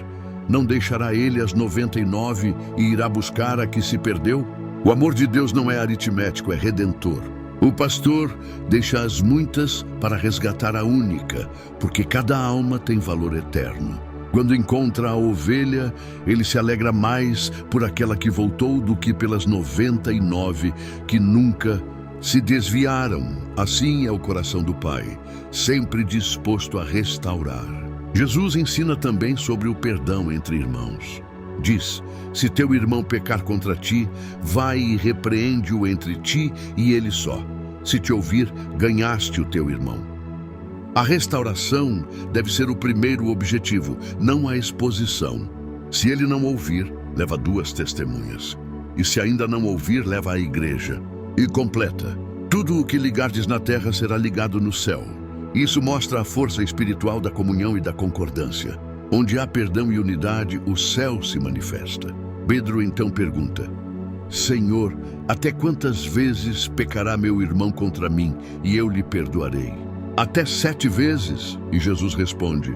não deixará ele as 99 e irá buscar a que se perdeu?" O amor de Deus não é aritmético, é redentor. O pastor deixa as muitas para resgatar a única, porque cada alma tem valor eterno. Quando encontra a ovelha, ele se alegra mais por aquela que voltou do que pelas 99 que nunca se desviaram. Assim é o coração do Pai, sempre disposto a restaurar. Jesus ensina também sobre o perdão entre irmãos. Diz: se teu irmão pecar contra ti, vai e repreende-o entre ti e ele só. Se te ouvir, ganhaste o teu irmão. A restauração deve ser o primeiro objetivo, não a exposição. Se ele não ouvir, leva 2 testemunhas. E se ainda não ouvir, leva à igreja. E completa: tudo o que ligardes na terra será ligado no céu. Isso mostra a força espiritual da comunhão e da concordância. Onde há perdão e unidade, o céu se manifesta. Pedro então pergunta: Senhor, até quantas vezes pecará meu irmão contra mim e eu lhe perdoarei? Até 7 vezes? E Jesus responde: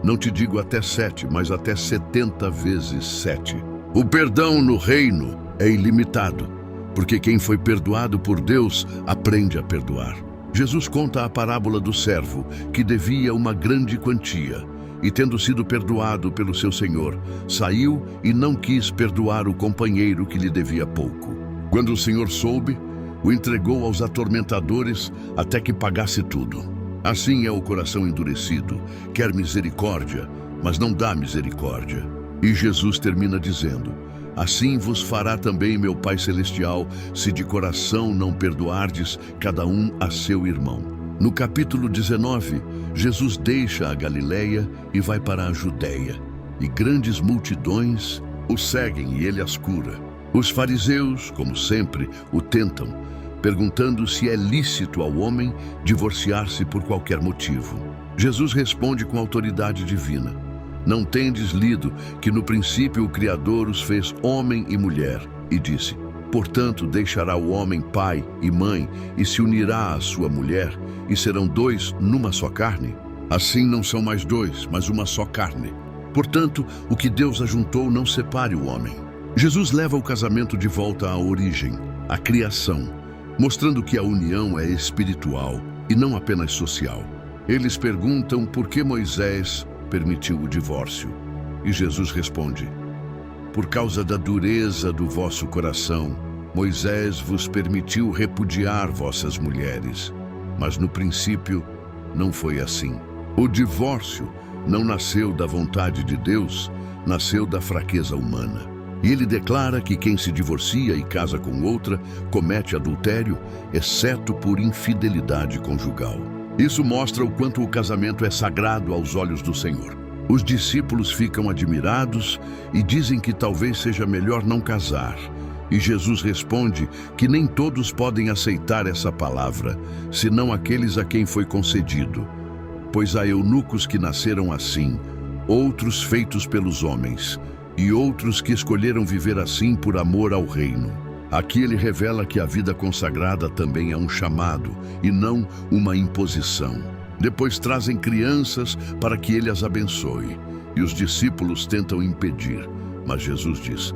não te digo até 7, mas até 70 vezes 7. O perdão no reino é ilimitado, porque quem foi perdoado por Deus aprende a perdoar. Jesus conta a parábola do servo, que devia uma grande quantia, e tendo sido perdoado pelo seu senhor, saiu e não quis perdoar o companheiro que lhe devia pouco. Quando o senhor soube, o entregou aos atormentadores até que pagasse tudo. Assim é o coração endurecido, quer misericórdia, mas não dá misericórdia. E Jesus termina dizendo: assim vos fará também meu Pai Celestial, se de coração não perdoardes cada um a seu irmão. No capítulo 19, Jesus deixa a Galileia e vai para a Judéia, e grandes multidões o seguem e ele as cura. Os fariseus, como sempre, o tentam, perguntando se é lícito ao homem divorciar-se por qualquer motivo. Jesus responde com autoridade divina: não tendes lido que no princípio o Criador os fez homem e mulher, e disse: portanto deixará o homem pai e mãe e se unirá à sua mulher, e serão 2 numa só carne? Assim não são mais 2, mas uma só carne. Portanto, o que Deus ajuntou não separe o homem. Jesus leva o casamento de volta à origem, à criação, mostrando que a união é espiritual e não apenas social. Eles perguntam por que Moisés permitiu o divórcio. E Jesus responde: por causa da dureza do vosso coração, Moisés vos permitiu repudiar vossas mulheres. Mas no princípio não foi assim. O divórcio não nasceu da vontade de Deus, nasceu da fraqueza humana. E ele declara que quem se divorcia e casa com outra comete adultério, exceto por infidelidade conjugal. Isso mostra o quanto o casamento é sagrado aos olhos do Senhor. Os discípulos ficam admirados e dizem que talvez seja melhor não casar. E Jesus responde que nem todos podem aceitar essa palavra, senão aqueles a quem foi concedido. Pois há eunucos que nasceram assim, outros feitos pelos homens, e outros que escolheram viver assim por amor ao reino. Aqui ele revela que a vida consagrada também é um chamado, e não uma imposição. Depois trazem crianças para que ele as abençoe, e os discípulos tentam impedir, mas Jesus diz: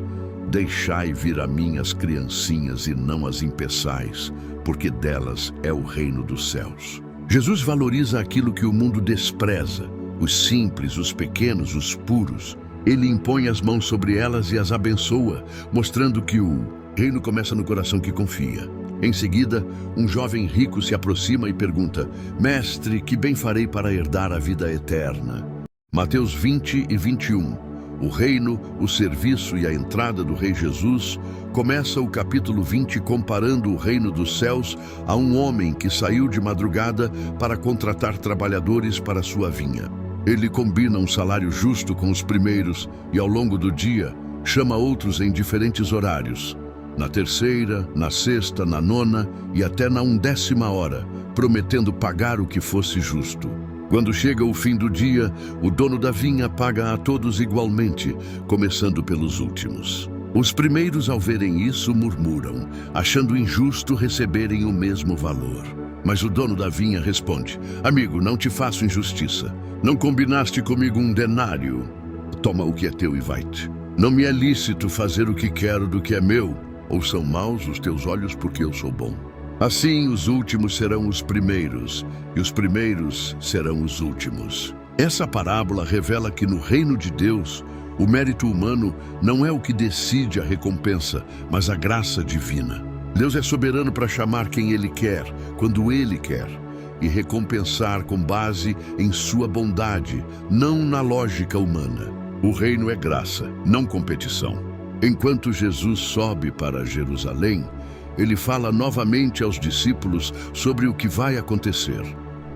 deixai vir a mim as criancinhas e não as impeçais, porque delas é o reino dos céus. Jesus valoriza aquilo que o mundo despreza, os simples, os pequenos, os puros. Ele impõe as mãos sobre elas e as abençoa, mostrando que o reino começa no coração que confia. Em seguida, um jovem rico se aproxima e pergunta: mestre, que bem farei para herdar a vida eterna? Mateus 20 e 21. O reino, o serviço e a entrada do Rei Jesus. Começa o capítulo 20 comparando o reino dos céus a um homem que saiu de madrugada para contratar trabalhadores para sua vinha. Ele combina um salário justo com os primeiros e, ao longo do dia, chama outros em diferentes horários. Na terceira, na sexta, na nona e até na 1ª hora, prometendo pagar o que fosse justo. Quando chega o fim do dia, o dono da vinha paga a todos igualmente, começando pelos últimos. Os primeiros, ao verem isso, murmuram, achando injusto receberem o mesmo valor. Mas o dono da vinha responde: amigo, não te faço injustiça. Não combinaste comigo 1 denário? Toma o que é teu e vai-te. Não me é lícito fazer o que quero do que é meu? Ou são maus os teus olhos porque eu sou bom? Assim os últimos serão os primeiros, e os primeiros serão os últimos. Essa parábola revela que no reino de Deus, o mérito humano não é o que decide a recompensa, mas a graça divina. Deus é soberano para chamar quem Ele quer, quando Ele quer, e recompensar com base em sua bondade, não na lógica humana. O reino é graça, não competição. Enquanto Jesus sobe para Jerusalém, Ele fala novamente aos discípulos sobre o que vai acontecer.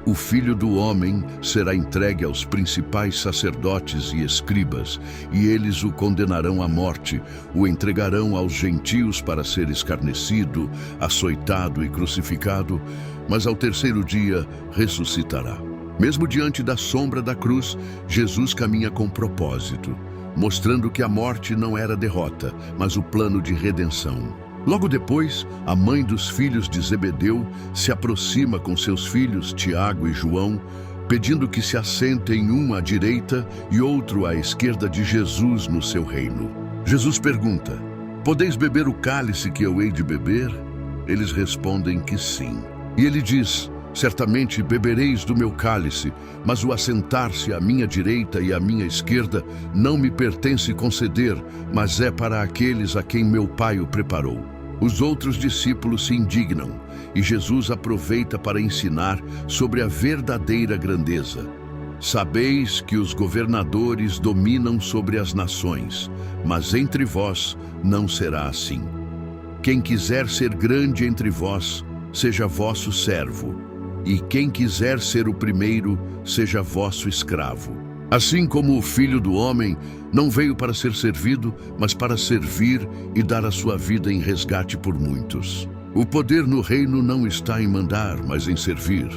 O Filho do Homem será entregue aos principais sacerdotes e escribas, e eles o condenarão à morte, o entregarão aos gentios para ser escarnecido, açoitado e crucificado, mas ao terceiro dia ressuscitará. Mesmo diante da sombra da cruz, Jesus caminha com propósito, mostrando que a morte não era derrota, mas o plano de redenção. Logo depois, a mãe dos filhos de Zebedeu se aproxima com seus filhos, Tiago e João, pedindo que se assentem um à direita e outro à esquerda de Jesus no seu reino. Jesus pergunta: "Podeis beber o cálice que eu hei de beber?" Eles respondem que sim. E ele diz: "Certamente bebereis do meu cálice, mas o assentar-se à minha direita e à minha esquerda não me pertence conceder, mas é para aqueles a quem meu Pai o preparou." Os outros discípulos se indignam, e Jesus aproveita para ensinar sobre a verdadeira grandeza. "Sabeis que os governadores dominam sobre as nações, mas entre vós não será assim. Quem quiser ser grande entre vós, seja vosso servo, e quem quiser ser o primeiro, seja vosso escravo. Assim como o Filho do Homem não veio para ser servido, mas para servir e dar a sua vida em resgate por muitos. O poder no reino não está em mandar, mas em servir.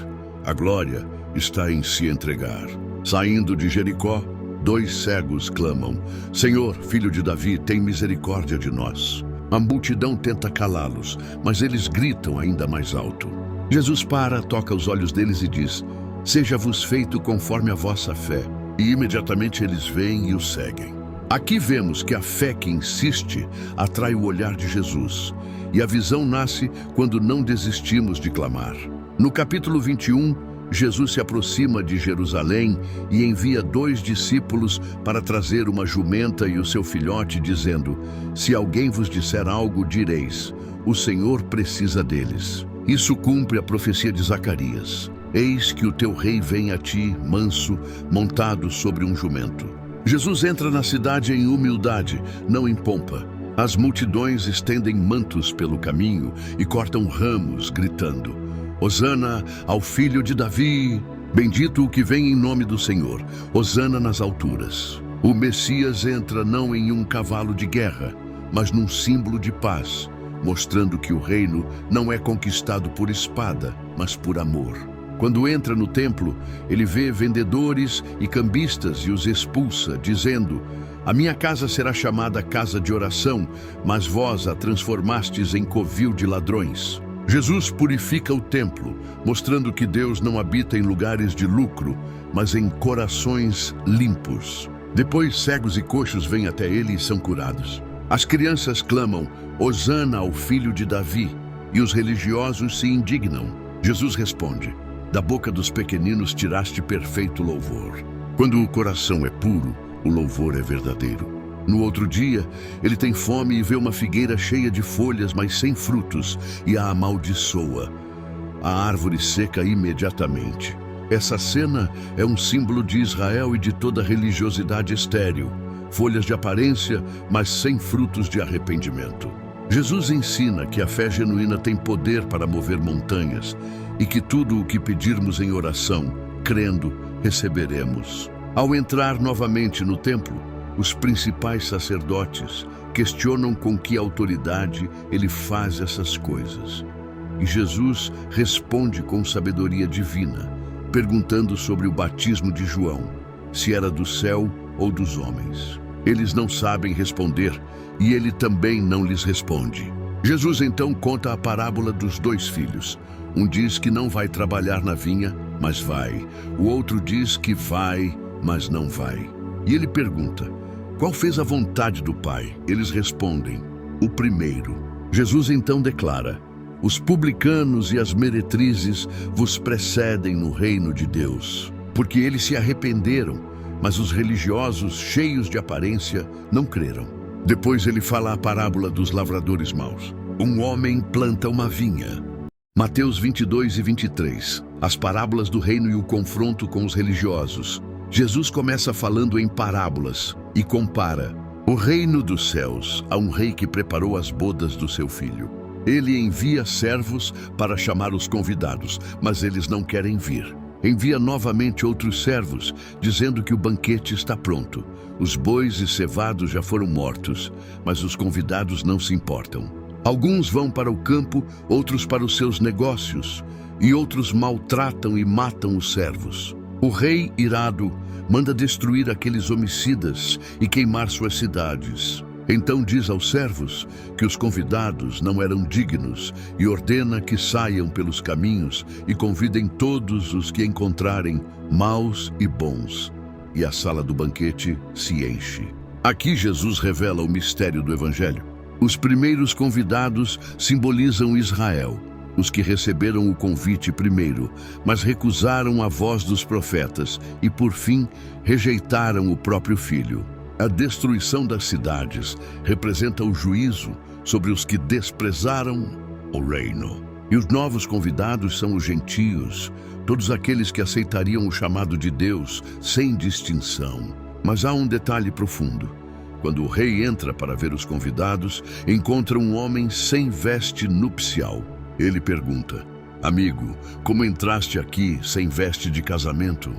A glória está em se entregar." Saindo de Jericó, 2 cegos clamam: "Senhor, filho de Davi, tem misericórdia de nós." A multidão tenta calá-los, mas eles gritam ainda mais alto. Jesus para, toca os olhos deles e diz: "Seja-vos feito conforme a vossa fé." E imediatamente eles vêm e o seguem. Aqui vemos que a fé que insiste atrai o olhar de Jesus, e a visão nasce quando não desistimos de clamar. No capítulo 21, Jesus se aproxima de Jerusalém e envia 2 discípulos para trazer uma jumenta e o seu filhote, dizendo: "Se alguém vos disser algo, direis: o Senhor precisa deles." Isso cumpre a profecia de Zacarias: "Eis que o teu rei vem a ti, manso, montado sobre um jumento." Jesus entra na cidade em humildade, não em pompa. As multidões estendem mantos pelo caminho e cortam ramos, gritando: "Hosana ao filho de Davi! Bendito o que vem em nome do Senhor! Hosana nas alturas!" O Messias entra não em um cavalo de guerra, mas num símbolo de paz, mostrando que o reino não é conquistado por espada, mas por amor. Quando entra no templo, ele vê vendedores e cambistas e os expulsa, dizendo: "A minha casa será chamada casa de oração, mas vós a transformastes em covil de ladrões." Jesus purifica o templo, mostrando que Deus não habita em lugares de lucro, mas em corações limpos. Depois, cegos e coxos vêm até ele e são curados. As crianças clamam: "Hosana ao filho de Davi!" E os religiosos se indignam. Jesus responde: "Da boca dos pequeninos tiraste perfeito louvor." Quando o coração é puro, o louvor é verdadeiro. No outro dia, ele tem fome e vê uma figueira cheia de folhas, mas sem frutos, e a amaldiçoa. A árvore seca imediatamente. Essa cena é um símbolo de Israel e de toda religiosidade estéril. Folhas de aparência, mas sem frutos de arrependimento. Jesus ensina que a fé genuína tem poder para mover montanhas e que tudo o que pedirmos em oração, crendo, receberemos. Ao entrar novamente no templo, os principais sacerdotes questionam com que autoridade ele faz essas coisas. E Jesus responde com sabedoria divina, perguntando sobre o batismo de João, se era do céu ou dos homens. Eles não sabem responder e ele também não lhes responde. Jesus então conta a parábola dos 2 filhos. Um diz que não vai trabalhar na vinha, mas vai. O outro diz que vai, mas não vai. E ele pergunta: "Qual fez a vontade do Pai?" Eles respondem: "O primeiro." Jesus então declara: "Os publicanos e as meretrizes vos precedem no reino de Deus." porque eles se arrependeram, mas os religiosos, cheios de aparência, não creram. Depois ele fala a parábola dos lavradores maus. Um homem planta uma vinha. Mateus 22 e 23. As parábolas do reino e o confronto com os religiosos. Jesus começa falando em parábolas e compara o reino dos céus a um rei que preparou as bodas do seu filho. Ele envia servos para chamar os convidados, mas eles não querem vir. Envia novamente outros servos, dizendo que o banquete está pronto. Os bois e cevados já foram mortos, mas os convidados não se importam. Alguns vão para o campo, outros para os seus negócios, e outros maltratam e matam os servos. O rei, irado, manda destruir aqueles homicidas e queimar suas cidades. Então diz aos servos que os convidados não eram dignos e ordena que saiam pelos caminhos e convidem todos os que encontrarem, maus e bons. E a sala do banquete se enche. Aqui Jesus revela o mistério do Evangelho. Os primeiros convidados simbolizam Israel, os que receberam o convite primeiro, mas recusaram a voz dos profetas e, por fim, rejeitaram o próprio Filho. A destruição das cidades representa o juízo sobre os que desprezaram o reino. E os novos convidados são os gentios, todos aqueles que aceitariam o chamado de Deus sem distinção. Mas há um detalhe profundo. Quando o rei entra para ver os convidados, encontra um homem sem veste nupcial. Ele pergunta: amigo, como entraste aqui sem veste de casamento?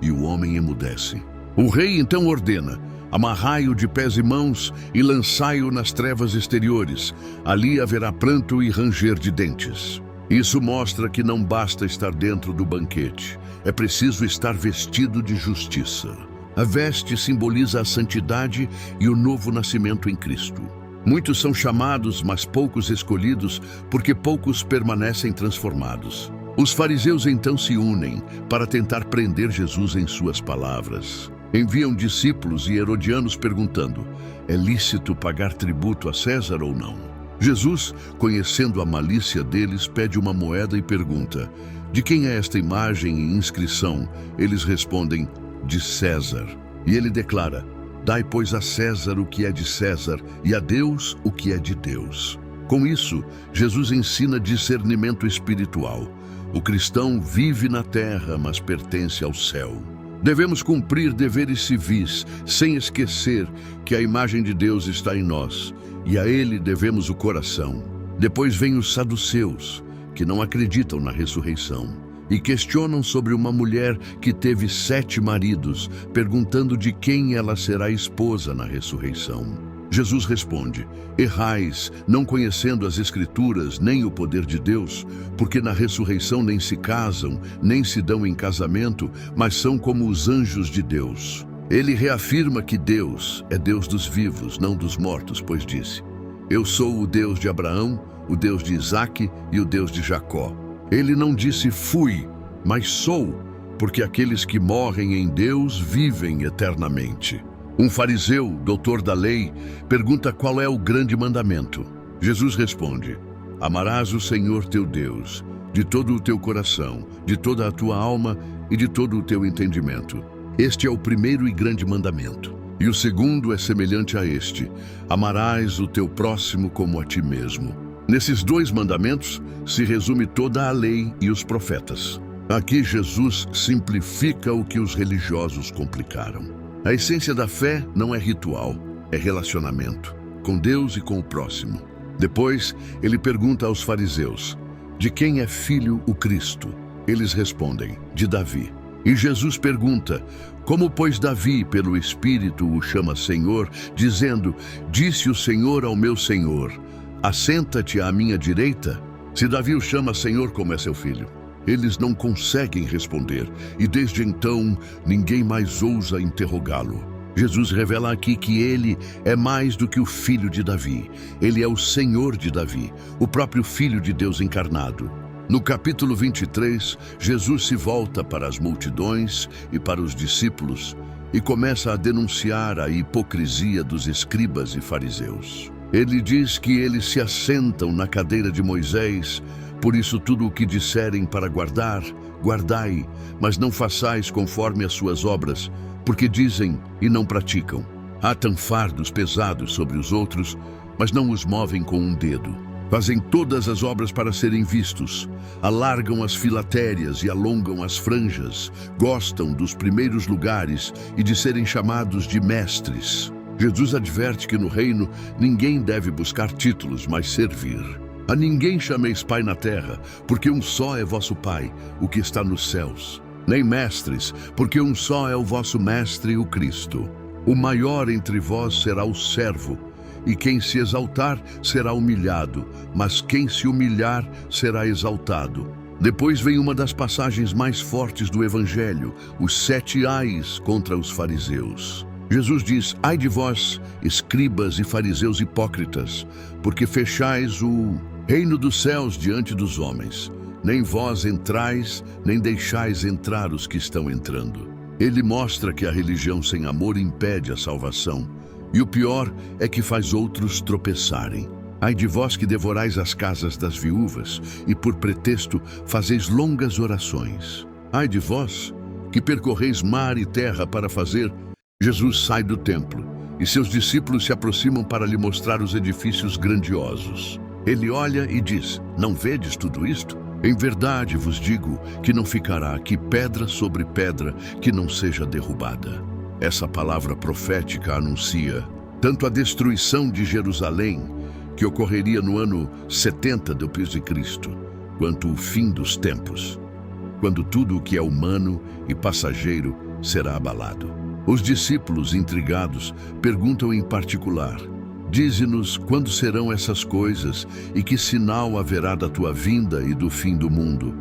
E o homem emudece. O rei então ordena: amarrai-o de pés e mãos e lançai-o nas trevas exteriores. Ali haverá pranto e ranger de dentes. Isso mostra que não basta estar dentro do banquete. É preciso estar vestido de justiça. A veste simboliza a santidade e o novo nascimento em Cristo. Muitos são chamados, mas poucos escolhidos, porque poucos permanecem transformados. Os fariseus então se unem para tentar prender Jesus em suas palavras. Enviam discípulos e herodianos perguntando: é lícito pagar tributo a César ou não? Jesus, conhecendo a malícia deles, pede uma moeda e pergunta: de quem é esta imagem e inscrição? Eles respondem: de César. E ele declara: dai, pois, a César o que é de César e a Deus o que é de Deus. Com isso, Jesus ensina discernimento espiritual. O cristão vive na terra, mas pertence ao céu. Devemos cumprir deveres civis, sem esquecer que a imagem de Deus está em nós, e a Ele devemos o coração. Depois vêm os saduceus, que não acreditam na ressurreição, e questionam sobre uma mulher que teve 7 maridos, perguntando de quem ela será esposa na ressurreição. Jesus responde: errais, não conhecendo as Escrituras nem o poder de Deus, porque na ressurreição nem se casam, nem se dão em casamento, mas são como os anjos de Deus. Ele reafirma que Deus é Deus dos vivos, não dos mortos, pois disse: eu sou o Deus de Abraão, o Deus de Isaque e o Deus de Jacó. Ele não disse fui, mas sou, porque aqueles que morrem em Deus vivem eternamente. Um fariseu, doutor da lei, pergunta qual é o grande mandamento. Jesus responde: amarás o Senhor teu Deus, de todo o teu coração, de toda a tua alma e de todo o teu entendimento. Este é o primeiro e grande mandamento. E o segundo é semelhante a este: amarás o teu próximo como a ti mesmo. Nesses 2 mandamentos se resume toda a lei e os profetas. Aqui Jesus simplifica o que os religiosos complicaram. A essência da fé não é ritual, é relacionamento, com Deus e com o próximo. Depois, ele pergunta aos fariseus: de quem é filho o Cristo? Eles respondem: de Davi. E Jesus pergunta: como, pois, Davi, pelo Espírito, o chama Senhor, dizendo: disse o Senhor ao meu Senhor, assenta-te à minha direita? Se Davi o chama Senhor, como é seu filho? Eles não conseguem responder, e desde então ninguém mais ousa interrogá-lo. Jesus revela aqui que ele é mais do que o filho de Davi. Ele é o Senhor de Davi, o próprio Filho de Deus encarnado. No capítulo 23, Jesus se volta para as multidões e para os discípulos e começa a denunciar a hipocrisia dos escribas e fariseus. Ele diz que eles se assentam na cadeira de Moisés, por isso tudo o que disserem para guardar, guardai, mas não façais conforme as suas obras, porque dizem e não praticam. Atam fardos pesados sobre os outros, mas não os movem com um dedo. Fazem todas as obras para serem vistos, alargam as filatérias e alongam as franjas, gostam dos primeiros lugares e de serem chamados de mestres. Jesus adverte que no reino ninguém deve buscar títulos, mas servir. A ninguém chameis Pai na terra, porque um só é vosso Pai, o que está nos céus. Nem mestres, porque um só é o vosso Mestre, o Cristo. O maior entre vós será o servo, e quem se exaltar será humilhado, mas quem se humilhar será exaltado. Depois vem uma das passagens mais fortes do Evangelho, os 7 ais contra os fariseus. Jesus diz: ai de vós, escribas e fariseus hipócritas, porque fechais o reino dos céus diante dos homens. Nem vós entrais, nem deixais entrar os que estão entrando. Ele mostra que a religião sem amor impede a salvação. E o pior é que faz outros tropeçarem. Ai de vós que devorais as casas das viúvas e por pretexto fazeis longas orações. Ai de vós que percorreis mar e terra para fazer. Jesus sai do templo e seus discípulos se aproximam para lhe mostrar os edifícios grandiosos. Ele olha e diz: não vedes tudo isto? Em verdade vos digo que não ficará aqui pedra sobre pedra que não seja derrubada. Essa palavra profética anuncia tanto a destruição de Jerusalém, que ocorreria no ano 70 depois de Cristo, quanto o fim dos tempos, quando tudo o que é humano e passageiro será abalado. Os discípulos, intrigados, perguntam em particular: dize-nos quando serão essas coisas e que sinal haverá da tua vinda e do fim do mundo.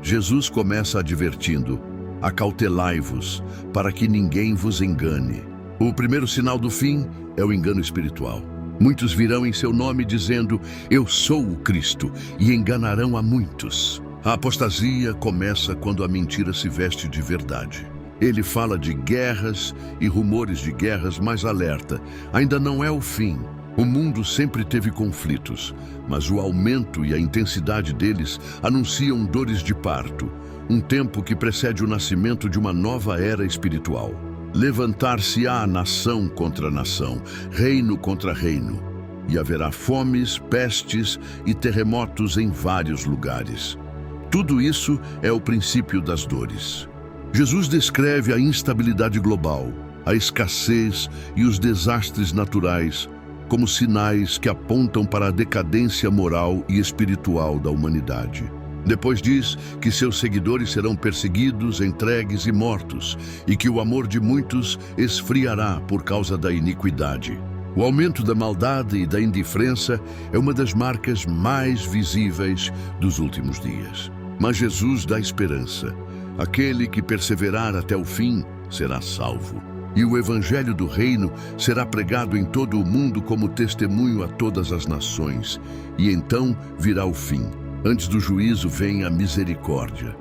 Jesus começa advertindo: acautelai-vos, para que ninguém vos engane. O primeiro sinal do fim é o engano espiritual. Muitos virão em seu nome dizendo: eu sou o Cristo, e enganarão a muitos. A apostasia começa quando a mentira se veste de verdade. Ele fala de guerras e rumores de guerras, mas alerta: ainda não é o fim. O mundo sempre teve conflitos, mas o aumento e a intensidade deles anunciam dores de parto, um tempo que precede o nascimento de uma nova era espiritual. Levantar-se-á nação contra nação, reino contra reino, e haverá fomes, pestes e terremotos em vários lugares. Tudo isso é o princípio das dores. Jesus descreve a instabilidade global, a escassez e os desastres naturais como sinais que apontam para a decadência moral e espiritual da humanidade. Depois diz que seus seguidores serão perseguidos, entregues e mortos, e que o amor de muitos esfriará por causa da iniquidade. O aumento da maldade e da indiferença é uma das marcas mais visíveis dos últimos dias. Mas Jesus dá esperança. Aquele que perseverar até o fim será salvo. E o Evangelho do Reino será pregado em todo o mundo como testemunho a todas as nações. E então virá o fim. Antes do juízo vem a misericórdia.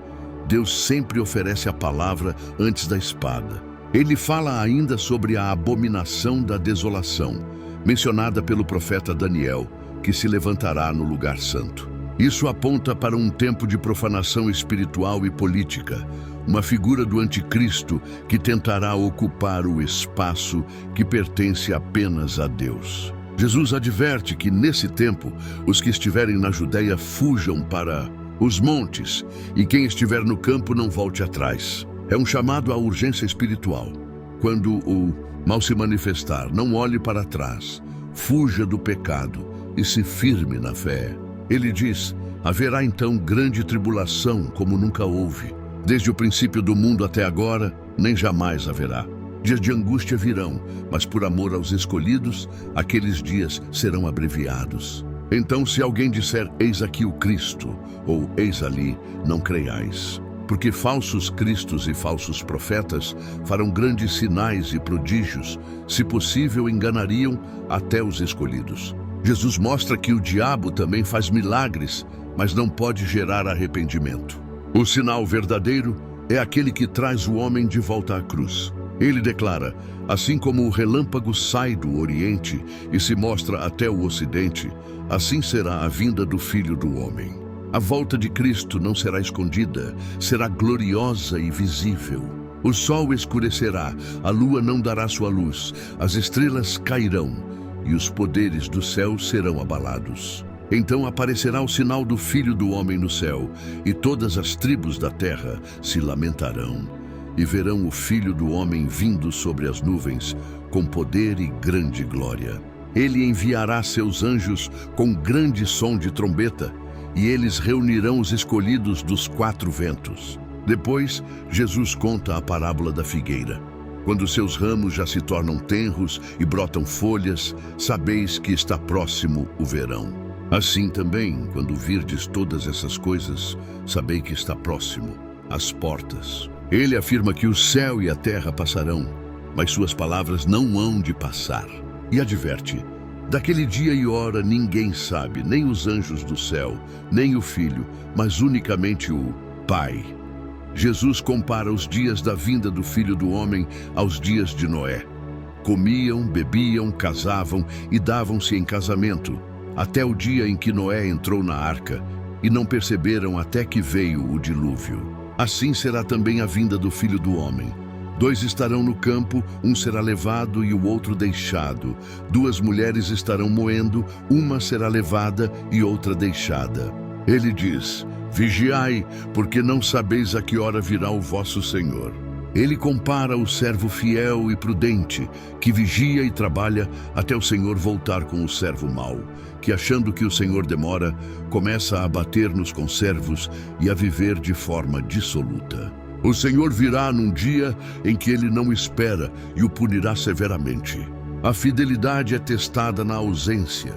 Deus sempre oferece a palavra antes da espada. Ele fala ainda sobre a abominação da desolação, mencionada pelo profeta Daniel, que se levantará no lugar santo. Isso aponta para um tempo de profanação espiritual e política, uma figura do anticristo que tentará ocupar o espaço que pertence apenas a Deus. Jesus adverte que, nesse tempo, os que estiverem na Judeia fujam para os montes, e quem estiver no campo não volte atrás. É um chamado à urgência espiritual. Quando o mal se manifestar, não olhe para trás, fuja do pecado e se firme na fé. Ele diz: haverá então grande tribulação como nunca houve. Desde o princípio do mundo até agora, nem jamais haverá. Dias de angústia virão, mas por amor aos escolhidos, aqueles dias serão abreviados. Então, se alguém disser: eis aqui o Cristo, ou eis ali, não creiais. Porque falsos cristos e falsos profetas farão grandes sinais e prodígios, se possível enganariam até os escolhidos. Jesus mostra que o diabo também faz milagres, mas não pode gerar arrependimento. O sinal verdadeiro é aquele que traz o homem de volta à cruz. Ele declara: assim como o relâmpago sai do Oriente e se mostra até o Ocidente, assim será a vinda do Filho do Homem. A volta de Cristo não será escondida, será gloriosa e visível. O sol escurecerá, a lua não dará sua luz, as estrelas cairão e os poderes do céu serão abalados. Então aparecerá o sinal do Filho do Homem no céu, e todas as tribos da terra se lamentarão, e verão o Filho do Homem vindo sobre as nuvens, com poder e grande glória. Ele enviará seus anjos com grande som de trombeta, e eles reunirão os escolhidos dos 4 ventos. Depois, Jesus conta a parábola da figueira. Quando seus ramos já se tornam tenros e brotam folhas, sabeis que está próximo o verão. Assim também, quando virdes todas essas coisas, sabei que está próximo, às portas. Ele afirma que o céu e a terra passarão, mas suas palavras não hão de passar. E adverte: daquele dia e hora ninguém sabe, nem os anjos do céu, nem o Filho, mas unicamente o Pai. Jesus compara os dias da vinda do Filho do Homem aos dias de Noé. Comiam, bebiam, casavam e davam-se em casamento, até o dia em que Noé entrou na arca, e não perceberam até que veio o dilúvio. Assim será também a vinda do Filho do Homem. 2 estarão no campo, um será levado e o outro deixado. 2 mulheres estarão moendo, uma será levada e outra deixada. Ele diz: vigiai, porque não sabeis a que hora virá o vosso Senhor. Ele compara o servo fiel e prudente, que vigia e trabalha até o Senhor voltar com o servo mau, que achando que o Senhor demora, começa a bater nos conservos e a viver de forma dissoluta. O Senhor virá num dia em que ele não espera e o punirá severamente. A fidelidade é testada na ausência.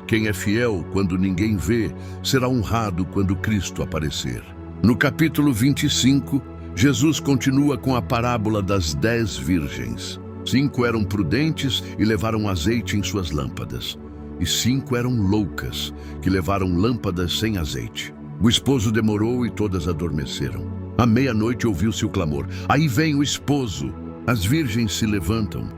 Quem é fiel quando ninguém vê, será honrado quando Cristo aparecer. No capítulo 25, Jesus continua com a parábola das 10 virgens. 5 eram prudentes e levaram azeite em suas lâmpadas, e 5 eram loucas, que levaram lâmpadas sem azeite. O esposo demorou e todas adormeceram. À meia-noite ouviu-se o clamor: aí vem o esposo! As virgens se levantam,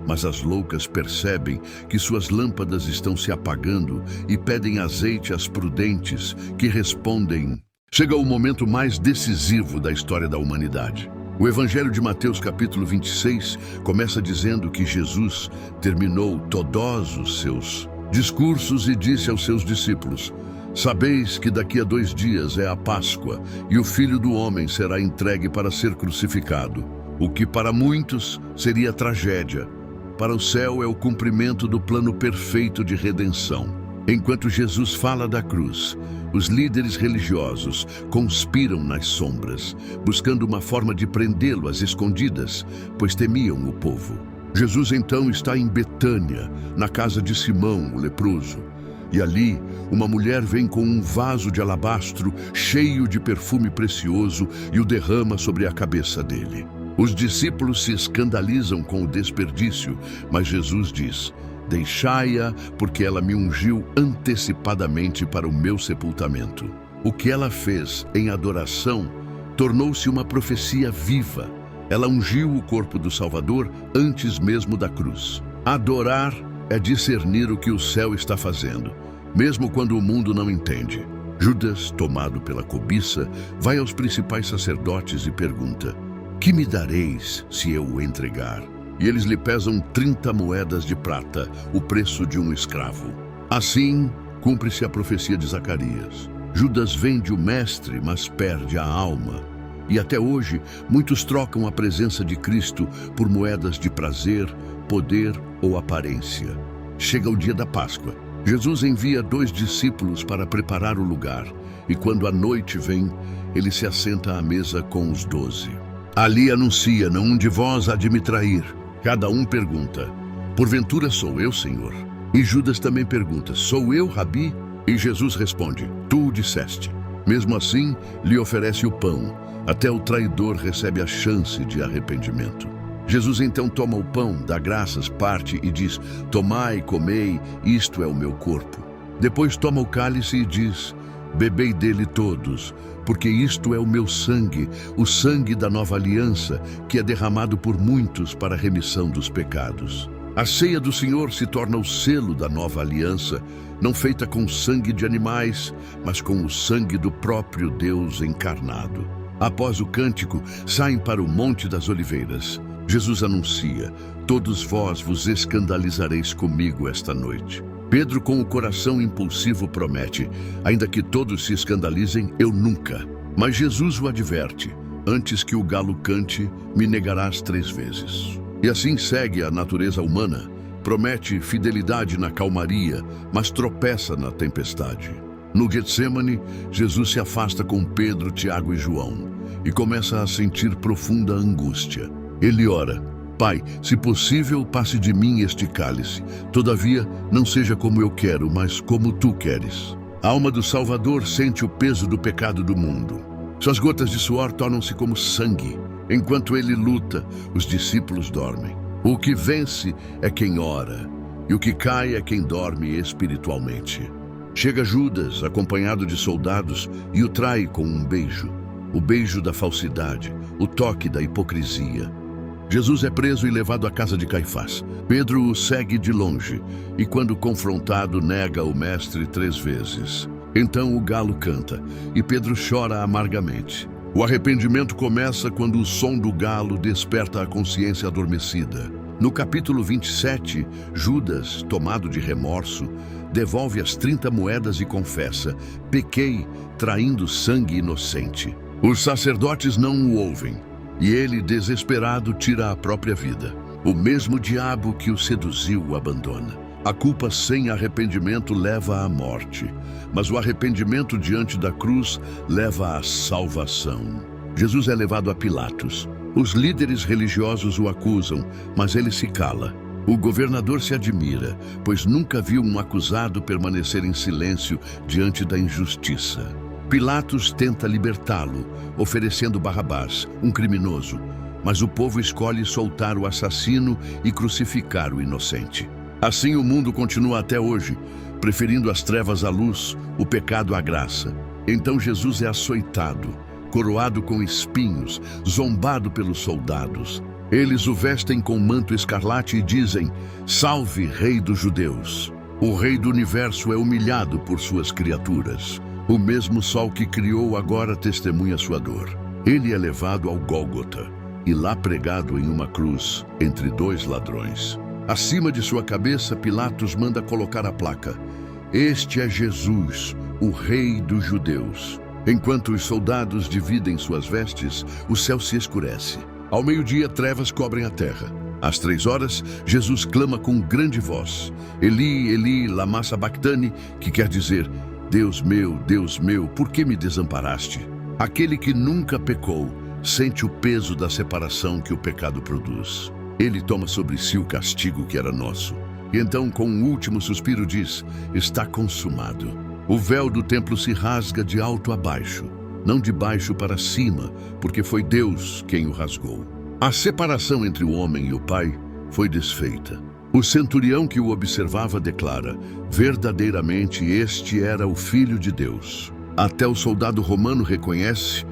mas as loucas percebem que suas lâmpadas estão se apagando e pedem azeite às prudentes, que respondem. Chega o momento mais decisivo da história da humanidade. O Evangelho de Mateus, capítulo 26, começa dizendo que Jesus terminou todos os seus discursos e disse aos seus discípulos: sabeis que daqui a 2 dias é a Páscoa, e o Filho do Homem será entregue para ser crucificado. O que para muitos seria tragédia, para o céu é o cumprimento do plano perfeito de redenção. Enquanto Jesus fala da cruz, os líderes religiosos conspiram nas sombras, buscando uma forma de prendê-lo às escondidas, pois temiam o povo. Jesus então está em Betânia, na casa de Simão, o leproso. E ali, uma mulher vem com um vaso de alabastro cheio de perfume precioso e o derrama sobre a cabeça dele. Os discípulos se escandalizam com o desperdício, mas Jesus diz: deixai-a, porque ela me ungiu antecipadamente para o meu sepultamento. O que ela fez em adoração tornou-se uma profecia viva. Ela ungiu o corpo do Salvador antes mesmo da cruz. Adorar é discernir o que o céu está fazendo, mesmo quando o mundo não entende. Judas, tomado pela cobiça, vai aos principais sacerdotes e pergunta: que me dareis se eu o entregar? E eles lhe pesam 30 moedas de prata, o preço de um escravo. Assim, cumpre-se a profecia de Zacarias. Judas vende o mestre, mas perde a alma. E até hoje, muitos trocam a presença de Cristo por moedas de prazer, poder ou aparência. Chega o dia da Páscoa. Jesus envia 2 discípulos para preparar o lugar, e quando a noite vem, ele se assenta à mesa com os 12. Ali anuncia: não um de vós há de me trair. Cada um pergunta: porventura sou eu, Senhor? E Judas também pergunta: sou eu, Rabi? E Jesus responde: tu o disseste. Mesmo assim, lhe oferece o pão. Até o traidor recebe a chance de arrependimento. Jesus então toma o pão, dá graças, parte e diz: tomai, comei, isto é o meu corpo. Depois toma o cálice e diz: bebei dele todos, porque isto é o meu sangue, o sangue da nova aliança, que é derramado por muitos para a remissão dos pecados. A ceia do Senhor se torna o selo da nova aliança, não feita com sangue de animais, mas com o sangue do próprio Deus encarnado. Após o cântico, saem para o Monte das Oliveiras. Jesus anuncia: todos vós vos escandalizareis comigo esta noite. Pedro, com o coração impulsivo, promete: ainda que todos se escandalizem, eu nunca. Mas Jesus o adverte: antes que o galo cante, me negarás 3 vezes. E assim segue a natureza humana. Promete fidelidade na calmaria, mas tropeça na tempestade. No Getsêmani, Jesus se afasta com Pedro, Tiago e João e começa a sentir profunda angústia. Ele ora: Pai, se possível, passe de mim este cálice. Todavia, não seja como eu quero, mas como tu queres. A alma do Salvador sente o peso do pecado do mundo. Suas gotas de suor tornam-se como sangue. Enquanto ele luta, os discípulos dormem. O que vence é quem ora, e o que cai é quem dorme espiritualmente. Chega Judas, acompanhado de soldados, e o trai com um beijo. O beijo da falsidade, o toque da hipocrisia. Jesus é preso e levado à casa de Caifás. Pedro o segue de longe, e quando confrontado, nega o mestre 3 vezes. Então o galo canta, e Pedro chora amargamente. O arrependimento começa quando o som do galo desperta a consciência adormecida. No capítulo 27, Judas, tomado de remorso, devolve as 30 moedas e confessa: pequei, traindo sangue inocente. Os sacerdotes não o ouvem, e ele, desesperado, tira a própria vida. O mesmo diabo que o seduziu o abandona. A culpa sem arrependimento leva à morte, mas o arrependimento diante da cruz leva à salvação. Jesus é levado a Pilatos. Os líderes religiosos o acusam, mas ele se cala. O governador se admira, pois nunca viu um acusado permanecer em silêncio diante da injustiça. Pilatos tenta libertá-lo, oferecendo Barrabás, um criminoso, mas o povo escolhe soltar o assassino e crucificar o inocente. Assim o mundo continua até hoje, preferindo as trevas à luz, o pecado à graça. Então Jesus é açoitado, coroado com espinhos, zombado pelos soldados. Eles o vestem com manto escarlate e dizem: Salve, Rei dos Judeus! O Rei do Universo é humilhado por suas criaturas. O mesmo sol que criou agora testemunha sua dor. Ele é levado ao Gólgota e lá pregado em uma cruz entre 2 ladrões. Acima de sua cabeça, Pilatos manda colocar a placa: Este é Jesus, o Rei dos Judeus. Enquanto os soldados dividem suas vestes, o céu se escurece. Ao meio-dia, trevas cobrem a terra. Às 3 horas, Jesus clama com grande voz: Eli, Eli, lama sabachthani, que quer dizer: Deus, meu, por que me desamparaste? Aquele que nunca pecou sente o peso da separação que o pecado produz. Ele toma sobre si o castigo que era nosso. E então, com um último suspiro, diz: Está consumado. O véu do templo se rasga de alto a baixo, não de baixo para cima, porque foi Deus quem o rasgou. A separação entre o homem e o Pai foi desfeita. O centurião que o observava declara: verdadeiramente este era o Filho de Deus. Até o soldado romano reconhece